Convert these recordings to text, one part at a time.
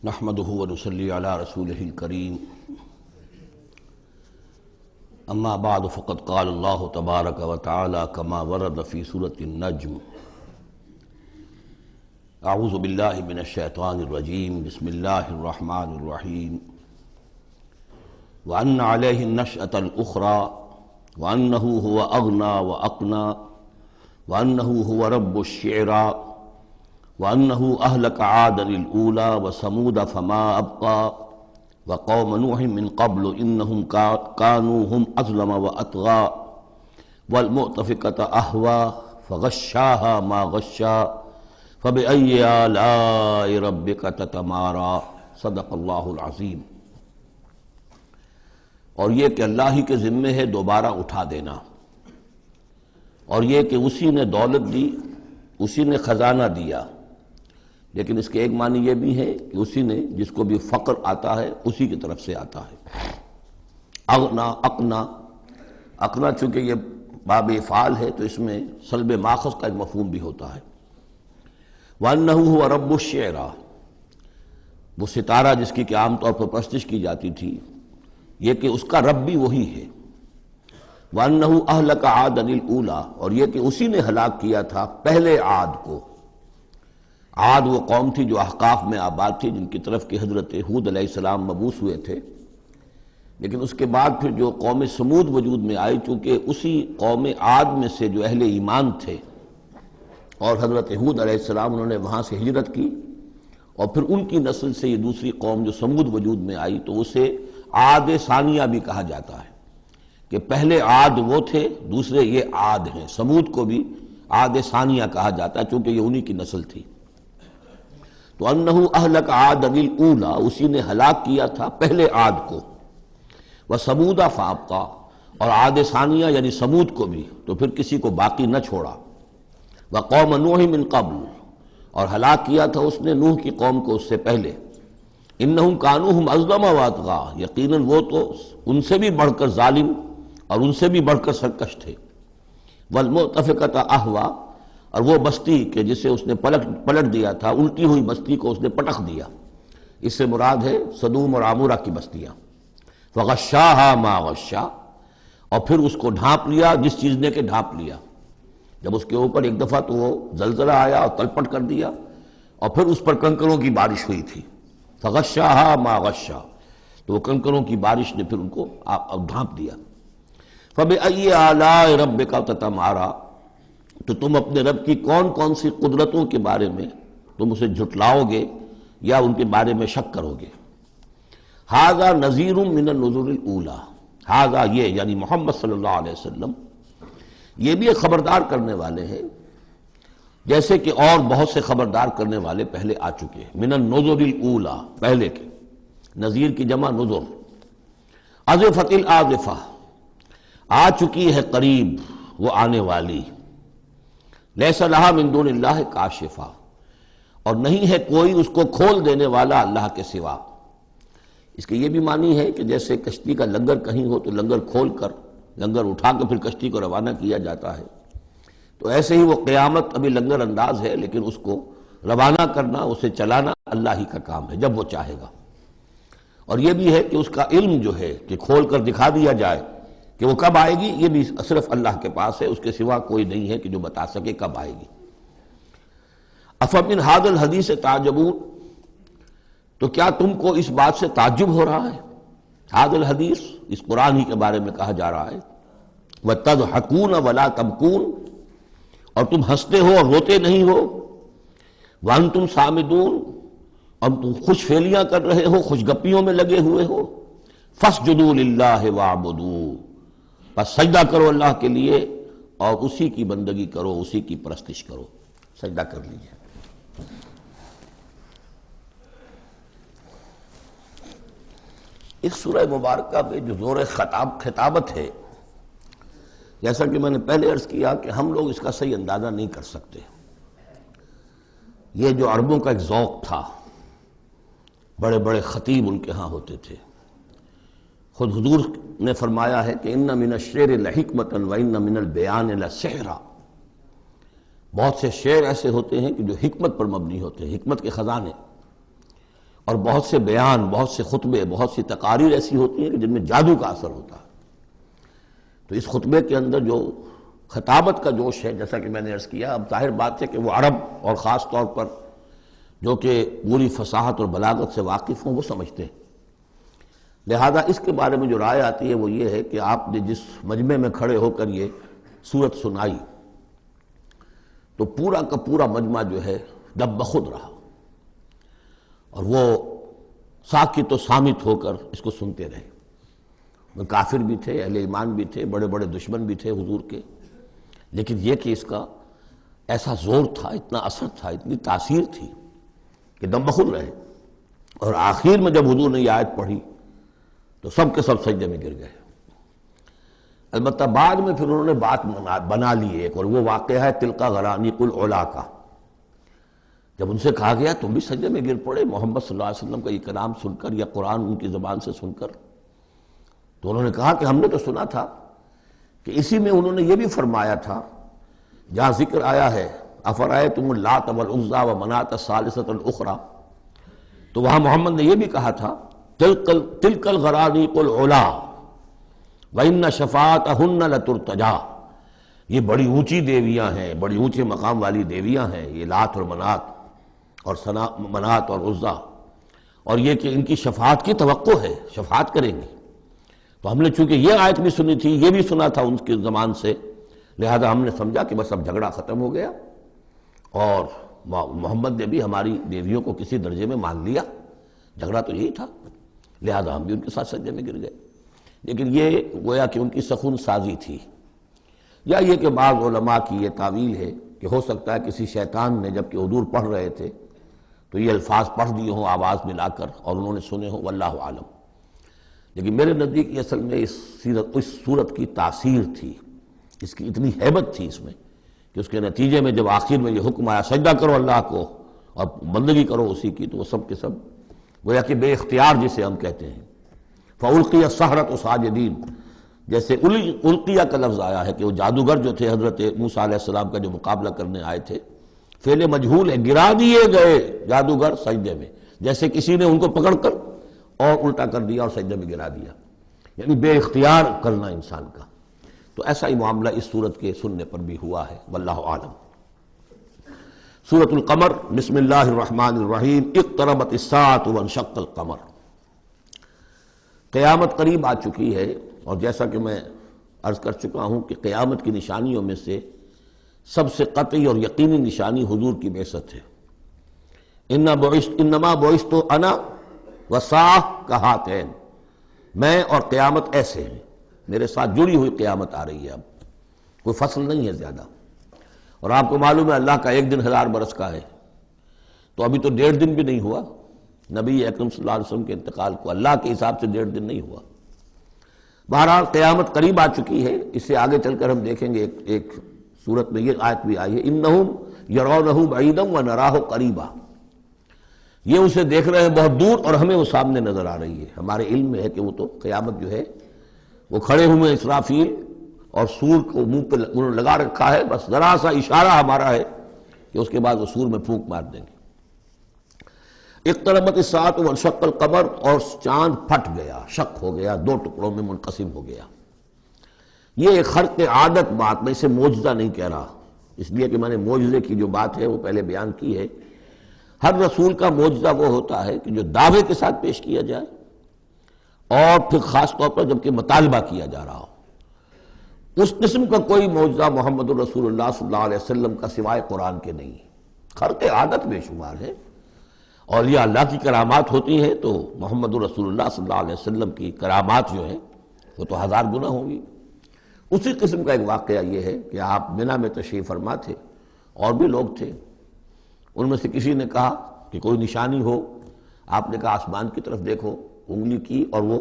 نحمده ونصلي على رسوله الكريم اما بعد فقد قال الله تبارك وتعالى كما ورد في سورة النجم اعوذ بالله من الشيطان الرجيم بسم الله الرحمن الرحيم وأن عليه النشأة الأخرى وأنه هو أغنى وأقنى وأنه هو رب الشعرى وأنه أهلك عادا الأولى وثمود فما أبقى وقوم نوح من قبل إنهم كانوا هم أظلم وأطغى والمؤتفكة أهوى فغشاها ما غشا فبأي آلاء ربك تتمارى صدق اللہ العظیم۔ اور یہ کہ اللہ ہی کے ذمے ہے دوبارہ اٹھا دینا، اور یہ کہ اسی نے دولت دی، اسی نے خزانہ دیا، لیکن اس کے ایک معنی یہ بھی ہے کہ اسی نے جس کو بھی فقر آتا ہے اسی کی طرف سے آتا ہے۔ اغنا اقنا، اقنا چونکہ یہ باب افعال ہے تو اس میں سلب ماخذ کا ایک مفہوم بھی ہوتا ہے۔ وَأَنَّهُ هُوَ رَبُّ الشِّعْرَى، وہ ستارہ جس کی کہ عام طور پر پرستش کی جاتی تھی، یہ کہ اس کا رب بھی وہی ہے۔ وَأَنَّهُ أَهْلَكَ عَادًا الْأُولَى، اور یہ کہ اسی نے ہلاک کیا تھا پہلے عاد کو۔ عاد وہ قوم تھی جو احقاف میں آباد تھی، جن کی طرف کہ حضرت ہود علیہ السلام مبعوث ہوئے تھے، لیکن اس کے بعد پھر جو قوم سمود وجود میں آئی، چونکہ اسی قوم عاد میں سے جو اہل ایمان تھے اور حضرت ہود علیہ السلام انہوں نے وہاں سے ہجرت کی، اور پھر ان کی نسل سے یہ دوسری قوم جو سمود وجود میں آئی، تو اسے عاد ثانیہ بھی کہا جاتا ہے کہ پہلے عاد وہ تھے، دوسرے یہ عاد ہیں۔ سمود کو بھی عاد ثانیہ کہا جاتا ہے چونکہ یہ انہی کی نسل تھی۔ تو انہ اہلک عاد الاولی، اسی نے ہلاک کیا تھا پہلے عاد کو۔ وثمود فابقى، اور عاد ثانیہ یعنی سمود کو بھی تو پھر کسی کو باقی نہ چھوڑا۔ وقوم نوح من قبل، اور ہلاک کیا تھا اس نے نوح کی قوم کو اس سے پہلے۔ انہم کانوا هم اظلم واطغى، یقیناً وہ تو ان سے بھی بڑھ کر ظالم اور ان سے بھی بڑھ کر سرکش تھے۔ والمؤتفکۃ اہویٰ، اور وہ بستی کہ جسے اس نے پلٹ دیا تھا، الٹی ہوئی بستی کو اس نے پٹخ دیا، اس سے مراد ہے سدوم اور عمورہ کی بستیاں۔ فغشاها ما غشا، اور پھر اس کو ڈھانپ لیا جس چیز نے کہ ڈھانپ لیا۔ جب اس کے اوپر ایک دفعہ تو وہ زلزلہ آیا اور تلپٹ کر دیا، اور پھر اس پر کنکروں کی بارش ہوئی تھی۔ فغشاها ما غشا، تو وہ کنکروں کی بارش نے پھر ان کو ڈھانپ دیا۔ فبأي آلاء ربك تتمارى، تو تم اپنے رب کی کون کون سی قدرتوں کے بارے میں تم اسے جھٹلاؤ گے یا ان کے بارے میں شک کرو گے۔ ھذا نذیر من النذر الاولی، ھذا یہ یعنی محمد صلی اللہ علیہ وسلم یہ بھی ایک خبردار کرنے والے ہیں، جیسے کہ اور بہت سے خبردار کرنے والے پہلے آ چکے ہیں۔ من النذر الاولی، پہلے کے، نذیر کی جمع نذر۔ ازفت الازفہ، آ چکی ہے قریب وہ آنے والی۔ لیس لہا من دون اللہ کاشفہ، اور نہیں ہے کوئی اس کو کھول دینے والا اللہ کے سوا۔ اس کے یہ بھی معنی ہے کہ جیسے کشتی کا لنگر کہیں ہو تو لنگر کھول کر، لنگر اٹھا کے پھر کشتی کو روانہ کیا جاتا ہے، تو ایسے ہی وہ قیامت ابھی لنگر انداز ہے، لیکن اس کو روانہ کرنا، اسے چلانا اللہ ہی کا کام ہے جب وہ چاہے گا۔ اور یہ بھی ہے کہ اس کا علم جو ہے کہ کھول کر دکھا دیا جائے کہ وہ کب آئے گی، یہ بھی صرف اللہ کے پاس ہے، اس کے سوا کوئی نہیں ہے کہ جو بتا سکے کب آئے گی۔ افمن ھذا الحدیث تعجبون، تو کیا تم کو اس بات سے تعجب ہو رہا ہے؟ ھذا الحدیث، اس قرآن ہی کے بارے میں کہا جا رہا ہے۔ وتضحکون ولا تبکون، اور تم ہنستے ہو اور روتے نہیں ہو۔ وانتم صامدون، اور تم خوش فیلیاں کر رہے ہو، خوش گپیوں میں لگے ہوئے ہو۔ فاسجدوا للہ واعبدوا، بس سجدہ کرو اللہ کے لیے اور اسی کی بندگی کرو، اسی کی پرستش کرو۔ سجدہ کر لیجیے۔ اس سورہ مبارکہ میں جو زور خطابت ہے، جیسا کہ میں نے پہلے عرض کیا کہ ہم لوگ اس کا صحیح اندازہ نہیں کر سکتے۔ یہ جو عربوں کا ایک ذوق تھا، بڑے بڑے خطیب ان کے ہاں ہوتے تھے۔ خود حضور نے فرمایا ہے کہ ان من الشعر لحکمۃ وان من البیان لسحرا، بہت سے شعر ایسے ہوتے ہیں کہ جو حکمت پر مبنی ہوتے ہیں، حکمت کے خزانے، اور بہت سے بیان، بہت سے خطبے، بہت سی تقاریر ایسی ہوتی ہیں کہ جن میں جادو کا اثر ہوتا ہے۔ تو اس خطبے کے اندر جو خطابت کا جوش ہے، جیسا کہ میں نے عرض کیا، اب ظاہر بات ہے کہ وہ عرب اور خاص طور پر جو کہ پوری فصاحت اور بلاغت سے واقف ہوں وہ سمجھتے ہیں۔ لہذا اس کے بارے میں جو رائے آتی ہے وہ یہ ہے کہ آپ نے جس مجمع میں کھڑے ہو کر یہ سورت سنائی تو پورا کا پورا مجمع جو ہے دب بخود رہا، اور وہ ساکت و صامت ہو کر اس کو سنتے رہے۔ وہ کافر بھی تھے، اہل ایمان بھی تھے، بڑے بڑے دشمن بھی تھے حضور کے، لیکن یہ کہ اس کا ایسا زور تھا، اتنا اثر تھا، اتنی تاثیر تھی کہ دم بخود رہے۔ اور آخر میں جب حضور نے یہ آیت پڑھی تو سب کے سب سجدے میں گر گئے۔ البتہ بعد میں پھر انہوں نے بات بنا لی ایک، اور وہ واقعہ ہے تلقا غرانیق العلا کا۔ جب ان سے کہا گیا تم بھی سجدے میں گر پڑے محمد صلی اللہ علیہ وسلم کا یہ کلام سن کر یا قرآن ان کی زبان سے سن کر، تو انہوں نے کہا کہ ہم نے تو سنا تھا کہ اسی میں انہوں نے یہ بھی فرمایا تھا جہاں ذکر آیا ہے افرأیتم اللات والعزی ومناۃ الثالثۃ الاخری، تو وہاں محمد نے یہ بھی کہا تھا تلک الغرانیق العلا وَإِنَّ شَفَاعَتَهُنَّ لَتُرْتَجَىٰ، یہ بڑی اونچی دیویاں ہیں، بڑی اونچے مقام والی دیویاں ہیں یہ لات اور منات اور عزا، اور یہ کہ ان کی شفاعت کی توقع ہے، شفاعت کریں گی۔ تو ہم نے چونکہ یہ آیت بھی سنی تھی، یہ بھی سنا تھا ان کے زمان سے، لہذا ہم نے سمجھا کہ بس اب جھگڑا ختم ہو گیا، اور محمد نے بھی ہماری دیویوں کو کسی درجے میں مان لیا، جھگڑا تو یہی تھا، لہذا ہم بھی ان کے ساتھ سجدے میں گر گئے۔ لیکن یہ گویا کہ ان کی سخن سازی تھی، یا یہ کہ بعض علماء کی یہ تعویل ہے کہ ہو سکتا ہے کسی شیطان نے جب کہ حضور پڑھ رہے تھے تو یہ الفاظ پڑھ دیے ہوں آواز ملا کر اور انہوں نے سنے ہوں، واللہ عالم۔ لیکن میرے نزدیک یہ اصل میں اس صورت کی تاثیر تھی، اس کی اتنی ہیبت تھی اس میں کہ اس کے نتیجے میں جب آخر میں یہ حکم آیا سجدہ کرو اللہ کو اور بندگی کرو اسی کی، تو وہ سب کے سب گویا کہ بے اختیار جسے ہم کہتے ہیں فَأُلْقِيَ السَّحَرَةُ سَاجِدِينَ، جیسے القیہ کا لفظ آیا ہے کہ وہ جادوگر جو تھے حضرت موسیٰ علیہ السلام کا جو مقابلہ کرنے آئے تھے، فعل مجہول ہے، گرا دیے گئے جادوگر سجدے میں، جیسے کسی نے ان کو پکڑ کر اور الٹا کر دیا اور سجدے میں گرا دیا، یعنی بے اختیار کرنا انسان کا۔ تو ایسا ہی معاملہ اس سورت کے سننے پر بھی ہوا ہے، واللہ عالم۔ سورۃ القمر، بسم اللہ الرحمن الرحیم، اقتربت الساعۃ وانشق القمر۔ قیامت قریب آ چکی ہے، اور جیسا کہ میں عرض کر چکا ہوں کہ قیامت کی نشانیوں میں سے سب سے قطعی اور یقینی نشانی حضور کی بعثت ہے۔ انما بعثت انا والساعۃ کہاتین، میں اور قیامت ایسے ہیں، میرے ساتھ جڑی ہوئی قیامت آ رہی ہے، اب کوئی فصل نہیں ہے زیادہ۔ اور آپ کو معلوم ہے اللہ کا ایک دن 1000 برس کا ہے، تو ابھی تو 1.5 دن بھی نہیں ہوا نبی اکرم صلی اللہ علیہ وسلم کے انتقال کو، اللہ کے حساب سے 1.5 دن نہیں ہوا۔ بہرحال قیامت قریب آ چکی ہے، اس سے آگے چل کر ہم دیکھیں گے ایک صورت میں یہ آیت بھی آئی ہے انہم یرونہ بعیدا ونراہ قریبا، یہ اسے دیکھ رہے ہیں بہت دور اور ہمیں وہ سامنے نظر آ رہی ہے۔ ہمارے علم میں ہے کہ وہ تو قیامت جو ہے وہ کھڑے ہوئے اسرافیل اور سور کو منہ پہ انہوں نے لگا رکھا ہے، بس ذرا سا اشارہ ہمارا ہے کہ اس کے بعد وہ سور میں پھونک مار دیں گے۔ اقتربت الساعۃ وانشق القمر، اور چاند پھٹ گیا، شق ہو گیا، 2 ٹکڑوں میں منقسم ہو گیا۔ یہ ایک خرق عادت بات، میں اسے معجزہ نہیں کہہ رہا، اس لیے کہ میں نے معجزے کی جو بات ہے وہ پہلے بیان کی ہے۔ ہر رسول کا معجزہ وہ ہوتا ہے کہ جو دعوے کے ساتھ پیش کیا جائے، اور پھر خاص طور پر جبکہ مطالبہ کیا جا رہا ہو۔ اس قسم کا کوئی معجزہ محمد الرسول اللہ صلی اللہ علیہ وسلم کا سوائے قرآن کے نہیں، خرق عادت بے شمار ہے۔ اولیاء اللہ کی کرامات ہوتی ہیں تو محمد رسول اللہ صلی اللہ علیہ وسلم کی کرامات جو ہیں وہ تو 1000 گنا ہوں گی۔ اسی قسم کا ایک واقعہ یہ ہے کہ آپ منا میں تشریف فرما تھے، اور بھی لوگ تھے، ان میں سے کسی نے کہا کہ کوئی نشانی ہو، آپ نے کہا آسمان کی طرف دیکھو، انگلی کی اور وہ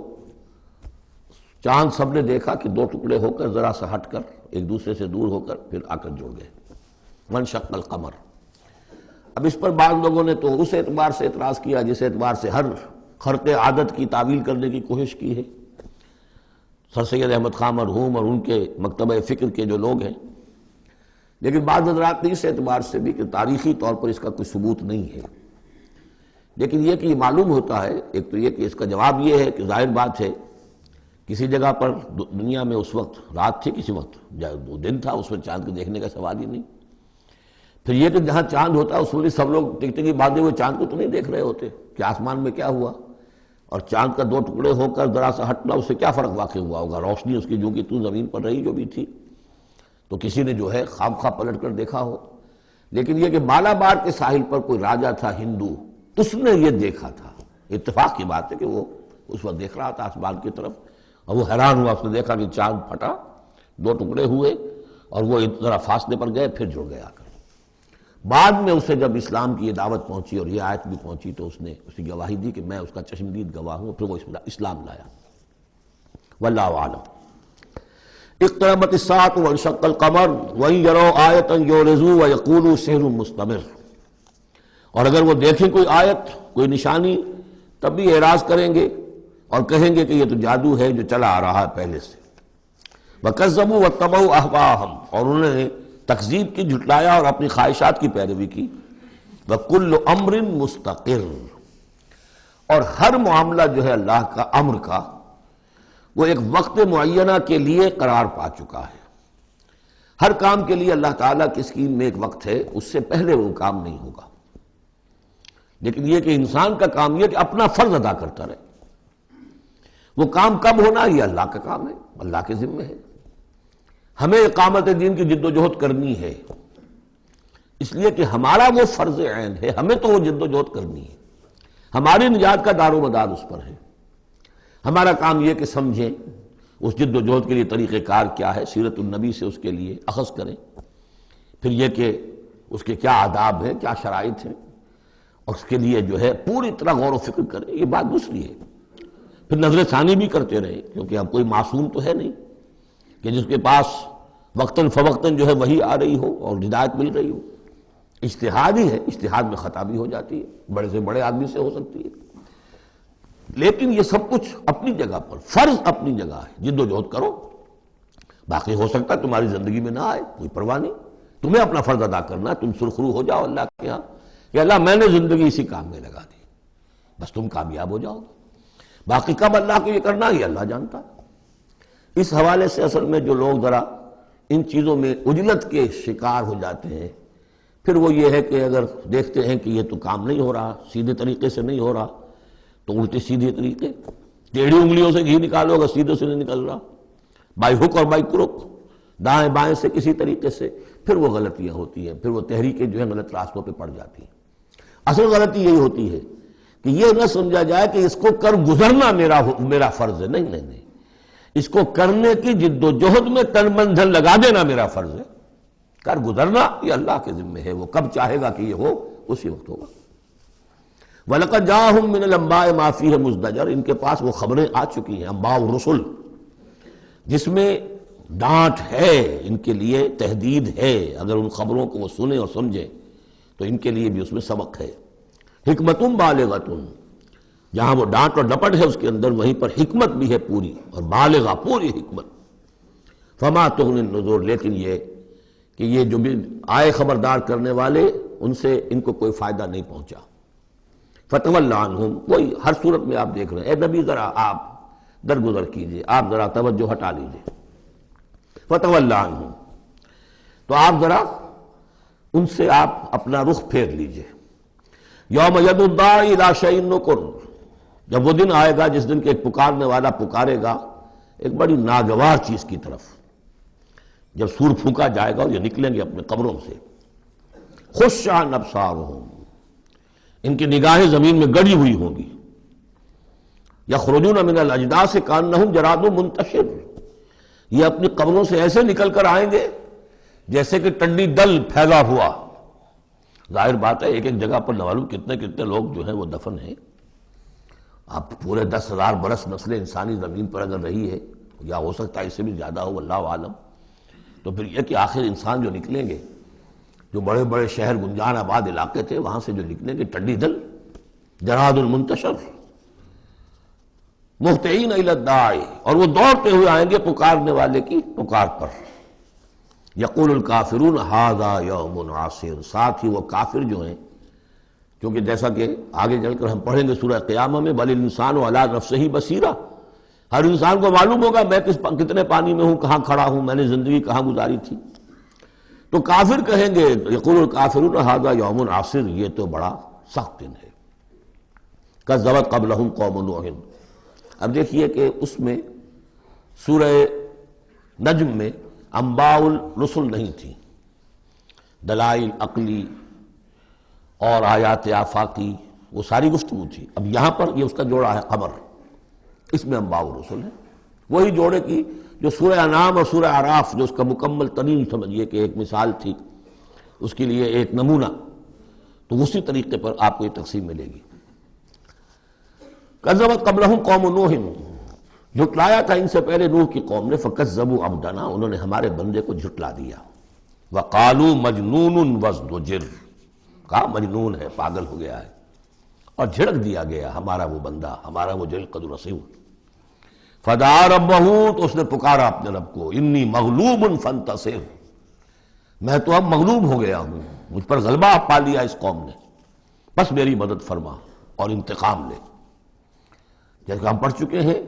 چاند سب نے دیکھا کہ 2 ٹکڑے ہو کر ذرا سا ہٹ کر ایک دوسرے سے دور ہو کر پھر آ کر جڑ گئے۔ وانشق القمر۔ اب اس پر بعض لوگوں نے تو اس اعتبار سے اعتراض کیا جس اعتبار سے ہر خرق عادت کی تعویل کرنے کی کوشش کی ہے، سر سید احمد خان مرحوم اور ان کے مکتبہ فکر کے جو لوگ ہیں، لیکن بعض حضرات نے اس اعتبار سے بھی کہ تاریخی طور پر اس کا کوئی ثبوت نہیں ہے، لیکن یہ کہ یہ معلوم ہوتا ہے، ایک تو یہ کہ اس کا جواب یہ ہے کہ ظاہر بات ہے کسی جگہ پر دنیا میں اس وقت رات تھی، کسی وقت دن تھا، اس میں چاند کو دیکھنے کا سوال ہی نہیں۔ پھر یہ کہ جہاں چاند ہوتا ہے اس میں بھی سب لوگ ٹکٹکی باندھے ہوئے چاند کو تو نہیں دیکھ رہے ہوتے کہ آسمان میں کیا ہوا، اور چاند کا دو ٹکڑے ہو کر ذرا سا ہٹنا اس سے کیا فرق واقع ہوا ہوگا، روشنی اس کی جو کہ تو زمین پر رہی جو بھی تھی، تو کسی نے جو ہے خواب خواہ پلٹ کر دیکھا ہو۔ لیکن یہ کہ مالابار کے ساحل پر کوئی راجا تھا ہندو، اس نے یہ دیکھا تھا، اتفاق کی بات ہے کہ وہ اس وقت دیکھ رہا تھا آسمان کی طرف، اور وہ حیران ہوا، اس نے دیکھا کہ چاند پھٹا، دو ٹکڑے ہوئے، اور وہ ذرا فاصلے پر گئے، پھر جڑ گیا کر۔ بعد میں اسے جب اسلام کی یہ دعوت پہنچی اور یہ آیت بھی پہنچی تو اس نے اسی گواہی دی کہ میں اس کا چشمدید گواہ ہوں، پھر وہ اسلام لایا۔ واللہ اعلم۔ اقتربت الساعة وانشق القمر وإن يروا آية يعرضوا ويقولوا سحر مستمر، اور اگر وہ دیکھیں کوئی آیت، کوئی نشانی، تب بھی اعراض کریں گے اور کہیں گے کہ یہ تو جادو ہے جو چلا آ رہا ہے پہلے سے۔ وَكَذَّبُوا وَاتَّبَعُوا أَهْوَاءَهُمْ، اور انہوں نے تکذیب کی، جھٹلایا اور اپنی خواہشات کی پیروی کی۔ وَكُلُّ أَمْرٍ مُسْتَقِرٌ، اور ہر معاملہ جو ہے اللہ کا امر کا وہ ایک وقت معینہ کے لیے قرار پا چکا ہے۔ ہر کام کے لیے اللہ تعالیٰ کی اسکیم میں ایک وقت ہے، اس سے پہلے وہ کام نہیں ہوگا۔ لیکن یہ کہ انسان کا کام یہ کہ اپنا فرض ادا کرتا رہے، وہ کام کب ہونا یہ اللہ کا کام ہے، اللہ کے ذمہ ہے۔ ہمیں اقامت دین کی جد و جہد کرنی ہے، اس لیے کہ ہمارا وہ فرض عین ہے، ہمیں تو وہ جد و جہد کرنی ہے، ہماری نجات کا دار و مدار اس پر ہے۔ ہمارا کام یہ کہ سمجھیں اس جد و جہد کے لیے طریقہ کار کیا ہے، سیرت النبی سے اس کے لیے اخذ کریں، پھر یہ کہ اس کے کیا آداب ہیں، کیا شرائط ہیں، اور اس کے لیے جو ہے پوری طرح غور و فکر کریں، یہ بات دوسری ہے۔ پھر نظر ثانی بھی کرتے رہے، کیونکہ اب کوئی معصوم تو ہے نہیں کہ جس کے پاس وقتاً فوقتاً جو ہے وہی آ رہی ہو اور ہدایت مل رہی ہو۔ اجتہاد ہی ہے، اجتہاد میں خطا بھی ہو جاتی ہے، بڑے سے بڑے آدمی سے ہو سکتی ہے، لیکن یہ سب کچھ اپنی جگہ پر، فرض اپنی جگہ ہے، جد و جہد کرو۔ باقی ہو سکتا ہے تمہاری زندگی میں نہ آئے، کوئی پرواہ نہیں، تمہیں اپنا فرض ادا کرنا ہے، تم سرخرو ہو جاؤ اللہ کے ہاں کہ اللہ میں نے زندگی اسی کام میں لگا دی، بس تم کامیاب ہو جاؤ گے۔ باقی کب اللہ کو یہ کرنا یہ اللہ جانتا ہے۔ اس حوالے سے اصل میں جو لوگ ذرا ان چیزوں میں عجلت کے شکار ہو جاتے ہیں، پھر وہ یہ ہے کہ اگر دیکھتے ہیں کہ یہ تو کام نہیں ہو رہا، سیدھے طریقے سے نہیں ہو رہا، تو الٹے سیدھے طریقے، ٹیڑھی انگلیوں سے گھی نکالو اگر سیدھے سے نہیں نکل رہا، بائی ہک اور بائی کروک، دائیں بائیں سے کسی طریقے سے، پھر وہ غلطیاں ہوتی ہیں، پھر وہ تحریکیں جو ہیں غلط راستوں پہ پڑ جاتی ہیں۔ اصل غلطی یہی ہوتی ہے کہ یہ نہ سمجھا جائے کہ اس کو کر گزرنا میرا فرض ہے، نہیں نہیں نہیں، اس کو کرنے کی جد و جہد میں تن من دھن لگا دینا میرا فرض ہے، کر گزرنا یہ اللہ کے ذمہ ہے، وہ کب چاہے گا کہ یہ ہو اسی وقت ہوگا۔ وَلَقَدْ جَاءَهُم مِّنَ الْأَنبَاءِ مَا فِيهِ مُزْدَجَرٌ، ان کے پاس وہ خبریں آ چکی ہیں، انباء الرسل، جس میں ڈانٹ ہے، ان کے لیے تہدید ہے، اگر ان خبروں کو وہ سنیں اور سمجھیں تو ان کے لیے بھی اس میں سبق ہے۔ حکمتٌ بالغۃ، جہاں وہ ڈانٹ اور ڈپٹ ہے اس کے اندر وہیں پر حکمت بھی ہے پوری، اور بالغہ پوری حکمت۔ فما تغنی النذر، لیکن یہ کہ یہ جو بھی آئے خبردار کرنے والے ان سے ان کو کوئی فائدہ نہیں پہنچا۔ فتول عنہم، وہی ہر صورت میں آپ دیکھ رہے ہیں، اے نبی ذرا آپ درگزر کیجئے، آپ ذرا توجہ ہٹا لیجئے۔ فتول عنہم، تو آپ ذرا ان سے آپ اپنا رخ پھیر لیجئے۔ یوم یدعو الداعی الی شیء نکر، جب وہ دن آئے گا جس دن کہ ایک پکارنے والا پکارے گا ایک بڑی ناگوار چیز کی طرف، جب سور پھونکا جائے گا اور یہ نکلیں گے اپنے قبروں سے۔ خش عن ابصارہم، ان کی نگاہیں زمین میں گڑی ہوئی ہوں گی۔ یخرجون من الاجداث کانہم جراد منتشر، یہ اپنی قبروں سے ایسے نکل کر آئیں گے جیسے کہ ٹنڈی دل پھیلا ہوا۔ ظاہر بات ہے ایک ایک جگہ پر نہ معلوم کتنے کتنے لوگ جو ہیں وہ دفن ہیں۔ اب پورے 10,000 برس نسل انسانی زمین پر اگر رہی ہے، یا ہو سکتا ہے اس سے بھی زیادہ ہو، اللہ عالم، تو پھر یہ کہ آخر انسان جو نکلیں گے، جو بڑے بڑے شہر گنجان آباد علاقے تھے وہاں سے جو نکلیں گے ٹنڈی دل، جراد المنتشر، مہطعین الی الداعی، اور وہ دوڑتے ہوئے آئیں گے پکارنے والے کی پکار پر۔ یقول الکافرون ھذا یوم عسیر، ساتھ ہی وہ کافر جو ہیں کیونکہ جیسا کہ آگے چل کر ہم پڑھیں گے سورہ قیامہ میں بل الانسان علی نفسہ بصیرہ، ہر انسان کو معلوم ہوگا میں کتنے پانی میں ہوں، کہاں کھڑا ہوں، میں نے زندگی کہاں گزاری تھی۔ تو کافر کہیں گے یقول الکافرون ھذا یوم عاصر، یہ تو بڑا سخت دن ہے۔ کذبت قبلہم قوم نوح، اب دیکھیے کہ اس میں سورہ نجم میں انباء الرسل نہیں تھی، دلائل عقلی اور آیات آفاقی وہ ساری گفتگو تھی۔ اب یہاں پر یہ اس کا جوڑا ہے قمر، اس میں انباء الرسل ہے، وہی جوڑے کی جو سورہ انعام اور سورہ اعراف جو اس کا مکمل ترین سمجھیے کہ ایک مثال تھی، اس کے لیے ایک نمونہ، تو اسی طریقے پر آپ کو یہ تقسیم ملے گی۔ کذبت قبلہم قوم نوح، جھٹلایا تھا ان سے پہلے نوح کی قوم نے، فکذبوا عبدنا، انہوں نے ہمارے بندے کو جھٹلا دیا، وقالوا مجنون وازدجر، کہا مجنون ہے، پاگل ہو گیا ہے، اور جھڑک دیا گیا ہمارا وہ بندہ، ہمارا وہ جلیل قدر رسول۔ فدعا ربہ، تو اس نے پکارا اپنے رب کو، انی مغلوب فانتصر، میں تو اب مغلوب ہو گیا ہوں، مجھ پر غلبہ پا لیا اس قوم نے، بس میری مدد فرما اور انتقام لے۔ جیسے ہم پڑھ چکے ہیں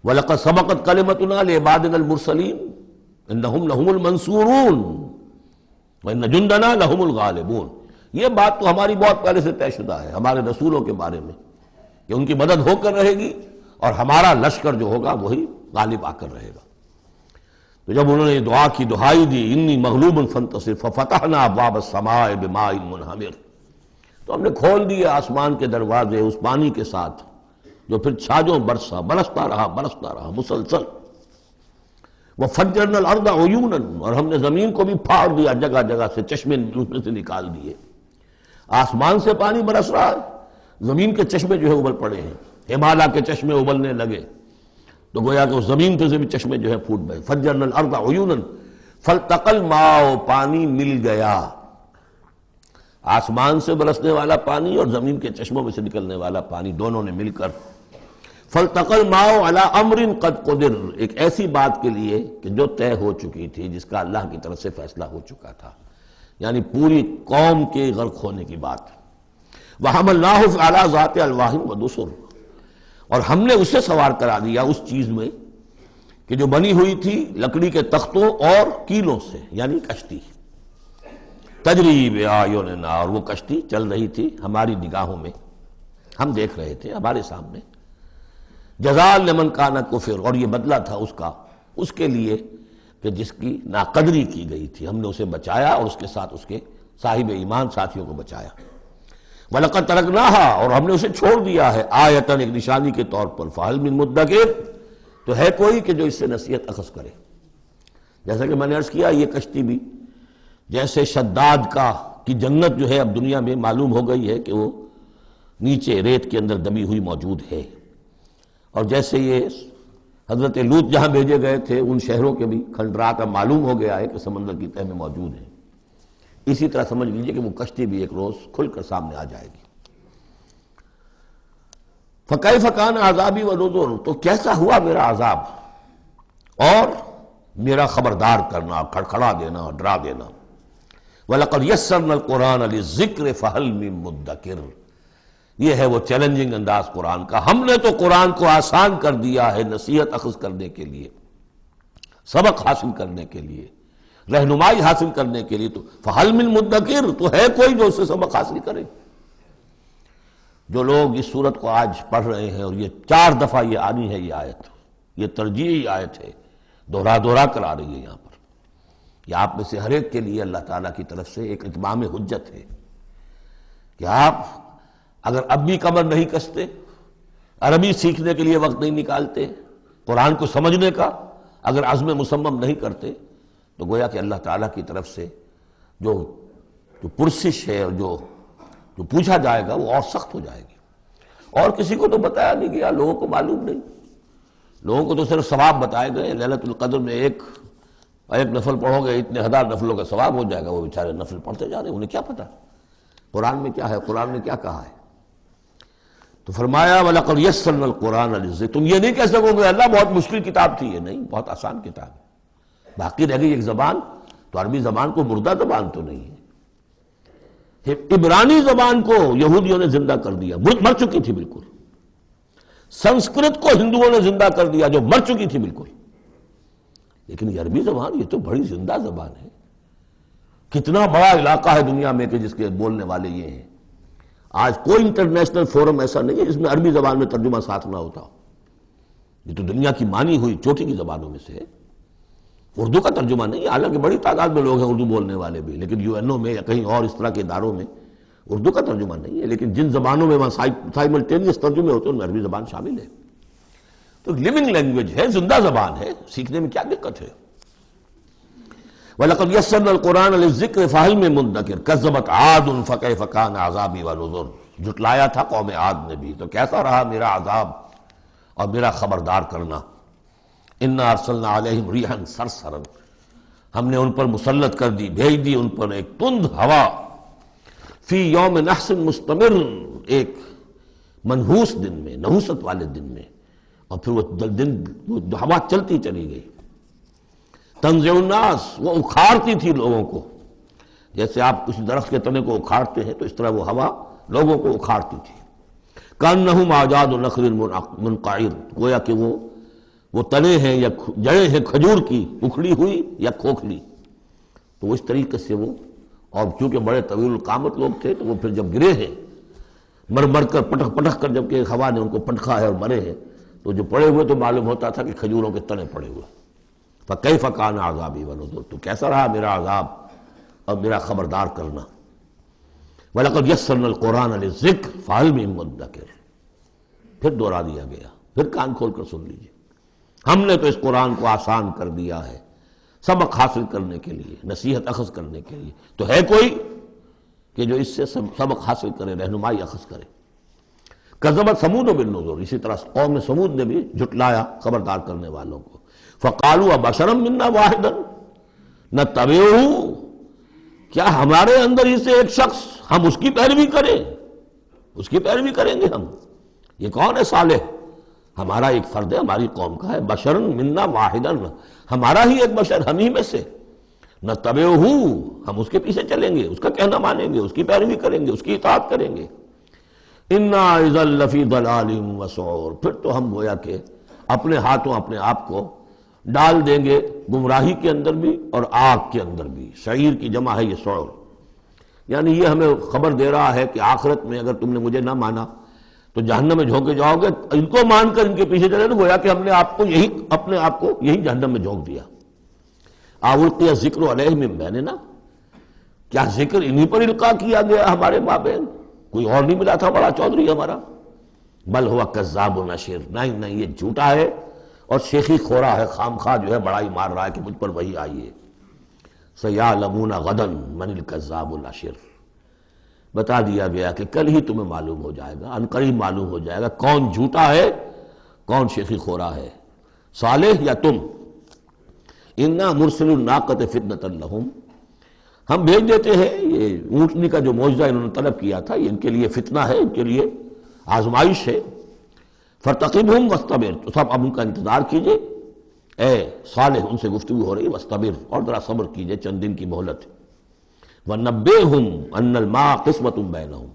وَلَقَدْ سَبَقَتْ كَلِمَتُنَا لِعِبَادِنَا الْمُرْسَلِينَ إِنَّهُمْ لَهُمُ الْمَنْصُورُونَ وَإِنَّ جُنْدَنَا لَهُمُ الْغَالِبُونَ، یہ بات تو ہماری بہت پہلے سے طے شدہ ہے ہمارے رسولوں کے بارے میں کہ ان کی مدد ہو کر رہے گی اور ہمارا لشکر جو ہوگا وہی غالب آ کر رہے گا۔ تو جب انہوں نے یہ دعا کی، دہائی دی انی مغلوب فانتصر ففتحنا ابواب السماء بماء منہمر، تو ہم نے کھول دیے آسمان کے دروازے اس پانی کے ساتھ جو پھر چھاجوں برستا رہا مسلسل۔ وفجرنا الارض عیونا، اور ہم نے زمین کو بھی پھاڑ دیا جگہ جگہ سے، چشمے اس میں سے نکال دیے۔ آسمان سے پانی برس رہا ہے، زمین کے چشمے جو ہے ابل پڑے ہیں، ہمالیہ کے چشمے ابلنے لگے، تو گویا کہ اس زمین پہ سے بھی چشمے جو ہے پھوٹ گئے۔ فجرنا الارض عیونا فالتقى الماء، پانی مل گیا، آسمان سے برسنے والا پانی اور زمین کے چشموں میں سے نکلنے والا پانی دونوں نے مل کر فالتقى الماء على امر قد قدر، ایک ایسی بات کے لیے کہ جو طے ہو چکی تھی، جس کا اللہ کی طرف سے فیصلہ ہو چکا تھا، یعنی پوری قوم کے غرق ہونے کی بات۔ وحملناه على ذات الواح ودسر، اور ہم نے اسے سوار کرا دیا اس چیز میں کہ جو بنی ہوئی تھی لکڑی کے تختوں اور کیلوں سے، یعنی کشتی۔ تجری بأعیننا، اور وہ کشتی چل رہی تھی ہماری نگاہوں میں، ہم دیکھ رہے تھے ہمارے سامنے۔ جزاء لمن کان کفر، اور یہ بدلہ تھا اس کا، اس کے لیے کہ جس کی ناقدری کی گئی تھی، ہم نے اسے بچایا اور اس کے ساتھ اس کے صاحب ایمان ساتھیوں کو بچایا۔ وَلَقَدْ تَرَكْنَاهَا، اور ہم نے اسے چھوڑ دیا ہے، آیتاً، ایک نشانی کے طور پر، فَهَلْ مِن مُدَّكِرٍ، تو ہے کوئی کہ جو اس سے نصیحت اخذ کرے۔ جیسا کہ میں نے عرض کیا، یہ کشتی بھی جیسے شداد کی جنت جو ہے اب دنیا میں معلوم ہو گئی ہے کہ وہ نیچے ریت کے اندر دبی ہوئی موجود ہے، اور جیسے یہ حضرت لوط جہاں بھیجے گئے تھے ان شہروں کے بھی کھنڈرات اب معلوم ہو گیا ہے کہ سمندر کی تہہ میں موجود ہیں، اسی طرح سمجھ لیجئے کہ وہ کشتی بھی ایک روز کھل کر سامنے آ جائے گی۔ فَكَيْفَ كَانَ عَذَابِي وَنُذُرِ، تو کیسا ہوا میرا عذاب اور میرا خبردار کرنا، کھڑکھڑا دینا اور ڈرا دینا۔ وَلَقَدْ يَسَّرْنَا الْقُرْآنَ لِلذِّكْرِ فَهَلْ مِن مُدَّكِرٍ، یہ ہے وہ چیلنجنگ انداز قرآن کا، ہم نے تو قرآن کو آسان کر دیا ہے نصیحت اخذ کرنے کے لیے، سبق حاصل کرنے کے لیے، رہنمائی حاصل کرنے کے لیے، تو فَهَلْ مِن مُدَّكِرٍ، تو ہے کوئی جو اس سے سبق حاصل کرے۔ جو لوگ اس صورت کو آج پڑھ رہے ہیں، اور یہ 4 دفعہ یہ آنی ہے یہ آیت، یہ ترجیحی آیت ہے، دوہرا کر آ رہی ہے یہاں پر، یہ آپ میں سے ہر ایک کے لیے اللہ تعالیٰ کی طرف سے ایک اتمام حجت ہے کہ آپ اگر اب بھی کمر نہیں کستے، عربی سیکھنے کے لیے وقت نہیں نکالتے، قرآن کو سمجھنے کا اگر عزم مصمم نہیں کرتے، تو گویا کہ اللہ تعالیٰ کی طرف سے جو پرسش ہے اور جو پوچھا جائے گا وہ اور سخت ہو جائے گی۔ اور کسی کو تو بتایا نہیں گیا، لوگوں کو معلوم نہیں، لوگوں کو تو صرف ثواب بتائے گئے، لیلۃ القدر میں ایک نفل پڑھو گے اتنے 1000 نفلوں کا ثواب ہو جائے گا، وہ بیچارے نفل پڑھتے جا رہے ہیں، انہیں کیا پتا قرآن میں کیا ہے، قرآن نے کیا کہا ہے۔ تو فرمایا وَلَقَدْ يَسَّرْنَا الْقُرْآنَ لِلذِّكْرِ، تم یہ نہیں کہہ سکو گے اللہ بہت مشکل کتاب تھی، یہ نہیں، بہت آسان کتاب ہے۔ باقی رہ گئی ایک زبان، تو عربی زبان کو مردہ زبان تو نہیں ہے، عبرانی زبان کو یہودیوں نے زندہ کر دیا، مر چکی تھی بالکل. سنسکرت کو ہندوؤں نے زندہ کر دیا جو مر چکی تھی بالکل. لیکن یہ عربی زبان یہ تو بڑی زندہ زبان ہے. کتنا بڑا علاقہ ہے دنیا میں کہ جس کے بولنے والے یہ ہیں. آج کوئی انٹرنیشنل فورم ایسا نہیں ہے جس میں عربی زبان میں ترجمہ ساتھ نہ ہوتا ہو. یہ تو دنیا کی مانی ہوئی چوٹی کی زبانوں میں سے ہے. اردو کا ترجمہ نہیں، حالانکہ بڑی تعداد میں لوگ ہیں اردو بولنے والے بھی، لیکن یو این او میں یا کہیں اور اس طرح کے اداروں میں اردو کا ترجمہ نہیں ہے. لیکن جن زبانوں میں وہاں سائملٹینیس ترجمے ہوتے ہیں ان میں عربی زبان شامل ہے. تو لیونگ لینگویج ہے، زندہ زبان ہے، سیکھنے میں کیا دقت ہے. وَلَقَدْ يَسَّرْنَا الْقُرْآنَ لِلذِّكْرِ فَهَلْ مِن مُدَّكِرٍ كَذَّبَتْ عَادٌ فَكَيْفَ كَانَ عَذَابِي وَنُذُرِ. جھٹلایا تھا قوم عاد نے بھی، تو کیسا رہا میرا عذاب اور میرا خبردار کرنا. اِنَّا أَرْسَلْنَا عَلَيْهِمْ رِيحًا صَرْصَرًا. ہم نے ان پر مسلط کر دی، بھیج دی ان پر ایک تند ہوا. فی یوم نحس مستمر، ایک منحوس دن میں، نحوست والے دن میں. اور پھر وہ ہوا چلتی چلی گئی. تنزع الناس، وہ اکھاڑتی تھی لوگوں کو. جیسے آپ کسی درخت کے تنے کو اکھاڑتے ہیں تو اس طرح وہ ہوا لوگوں کو اکھاڑتی تھی. کأنہم اعجاز نخل منقعر، گویا کہ وہ تنے ہیں یا جڑیں ہیں کھجور کی، اکھڑی ہوئی یا کھوکھلی. تو وہ اس طریقے سے وہ، اور چونکہ بڑے طویل القامت لوگ تھے تو وہ پھر جب گرے ہیں مر مر کر پٹک پٹک کر، جب کہ ہوا نے ان کو پٹکا ہے اور مرے ہیں، تو جو پڑے ہوئے تو معلوم ہوتا تھا کہ کھجوروں کے تنے پڑے ہوئے. فَكَيْفَ كَانَ عَذَابِي وَنُذُرِ. تو کیسا رہا میرا عذاب اور میرا خبردار کرنا. وَلَقَدْ يَسَّرْنَا الْقُرْآنَ لِلذِّكْرِ فَهَلْ مِن مُدَّكِرٍ. پھر دوہرا دیا گیا، پھر کان کھول کر سن لیجیے. ہم نے تو اس قرآن کو آسان کر دیا ہے سبق حاصل کرنے کے لیے، نصیحت اخذ کرنے کے لیے. تو ہے کوئی کہ جو اس سے سبق حاصل کرے، رہنمائی اخذ کرے. کذبت ثمود بالنذر، اسی طرح قوم ثمود نے بھی جھٹلایا خبردار کرنے والوں کو. فقالوا ابشرا منا واحدا نتبعہ، کیا ہمارے اندر ہی سے ایک شخص، ہم اس کی پیروی کریں، اس کی پیروی کریں گے ہم. یہ کون ہے؟ صالح، ہمارا ایک فرد ہے، ہماری قوم کا ہے. بشرا منا واحدا، ہمارا ہی ایک بشر، ہم ہی میں سے. نتبعہ، ہم اس کے پیچھے چلیں گے، اس کا کہنا مانیں گے، اس کی پیروی کریں گے، اس کی اطاعت کریں گے. انا اذا لفی ضلال وسعور، پھر تو ہم گویا کہ اپنے ہاتھوں اپنے آپ کو ڈال دیں گے گمراہی کے اندر بھی اور آگ کے اندر بھی. شعیر کی جمع ہے یہ سعور. یعنی یہ ہمیں خبر دے رہا ہے کہ آخرت میں اگر تم نے مجھے نہ مانا تو جہنم میں جھونکے جاؤ گے. ان کو مان کر ان کے پیچھے چلے تو گویا کہ ہم نے اپنے آپ کو یہی جہنم میں جھونک دیا. اَوْلْقِیَ الذِّکْرُ عَلَیْہِم مِّن بَینِنَا، کیا ذکر انہی پر القاء کیا گیا ہمارے مابین؟ کوئی اور نہیں ملا تھا بڑا چودھری ہمارا؟ بل ہوا کذاب و نشر، نہیں یہ جھوٹا ہے اور شیخی خورا ہے، خام خواہ جو ہے بڑائی مار رہا ہے کہ مجھ پر وہی آئی ہے. سَيَعْلَمُونَ غَدًا مَنِ الْكَذَّابُ الْأَشِرُ. بتا دیا گیا کہ کل ہی تمہیں معلوم ہو جائے گا، عنقریب معلوم ہو جائے گا کون جھوٹا ہے کون شیخی خورا ہے، صالح یا تم. اِنَّا مُرْسِلُ النَّاقَةِ فِتْنَةً لَهُمْ، ہم بھیج دیتے ہیں. یہ اونٹنی کا جو معجزہ انہوں نے طلب کیا تھا یہ ان کے لیے فتنہ ہے، ان کے لیے آزمائش ہے. فَارْتَقِبْهُمْ وَاسْتَبِرْ، تو سب اب ان کا انتظار کیجئے. اے صالح، ان سے گفتگو ہو رہی، وَاسْتَبِرْ، اور ذرا صبر کیجئے، چند دن کی مہلت. وَنَبِّئْهُمْ أَنَّ الْمَاءَ قِسْمَةٌ بَيْنَهُمْ،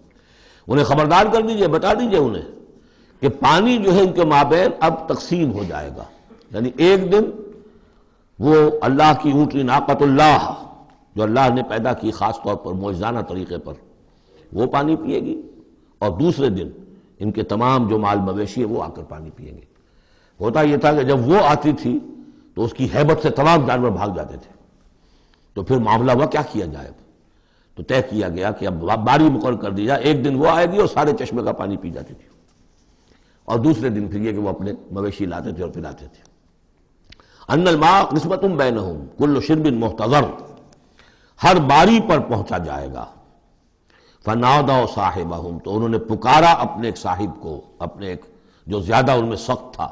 انہیں خبردار کر دیجئے، بتا دیجئے انہیں کہ پانی جو ہے ان کے مابین اب تقسیم ہو جائے گا. یعنی ایک دن وہ اللہ کی اونٹنی ناقۃ اللہ جو اللہ نے پیدا کی خاص طور پر معجزانہ طریقے پر، وہ پانی پیے گی، اور دوسرے دن ان کے تمام جو مال مویشی ہے وہ آ کر پانی پئیں گے. ہوتا یہ تھا کہ جب وہ آتی تھی تو اس کی ہیبت سے تمام جانور بھاگ جاتے تھے. تو پھر معاملہ ہوا کیا کیا جائے. تو طے کیا گیا کہ اب باری مقرر کر دی جائے، ایک دن وہ آئے گی اور سارے چشمے کا پانی پی جاتی تھی، اور دوسرے دن پھر یہ کہ وہ اپنے مویشی لاتے تھے اور پلاتے تھے. ان الماء قسمۃ بینہم کل شرب محتضر، ہر باری پر پہنچا جائے گا. فنادوا صاحبہم، تو انہوں نے پکارا اپنے ایک صاحب کو، اپنے ایک جو زیادہ ان میں سخت تھا.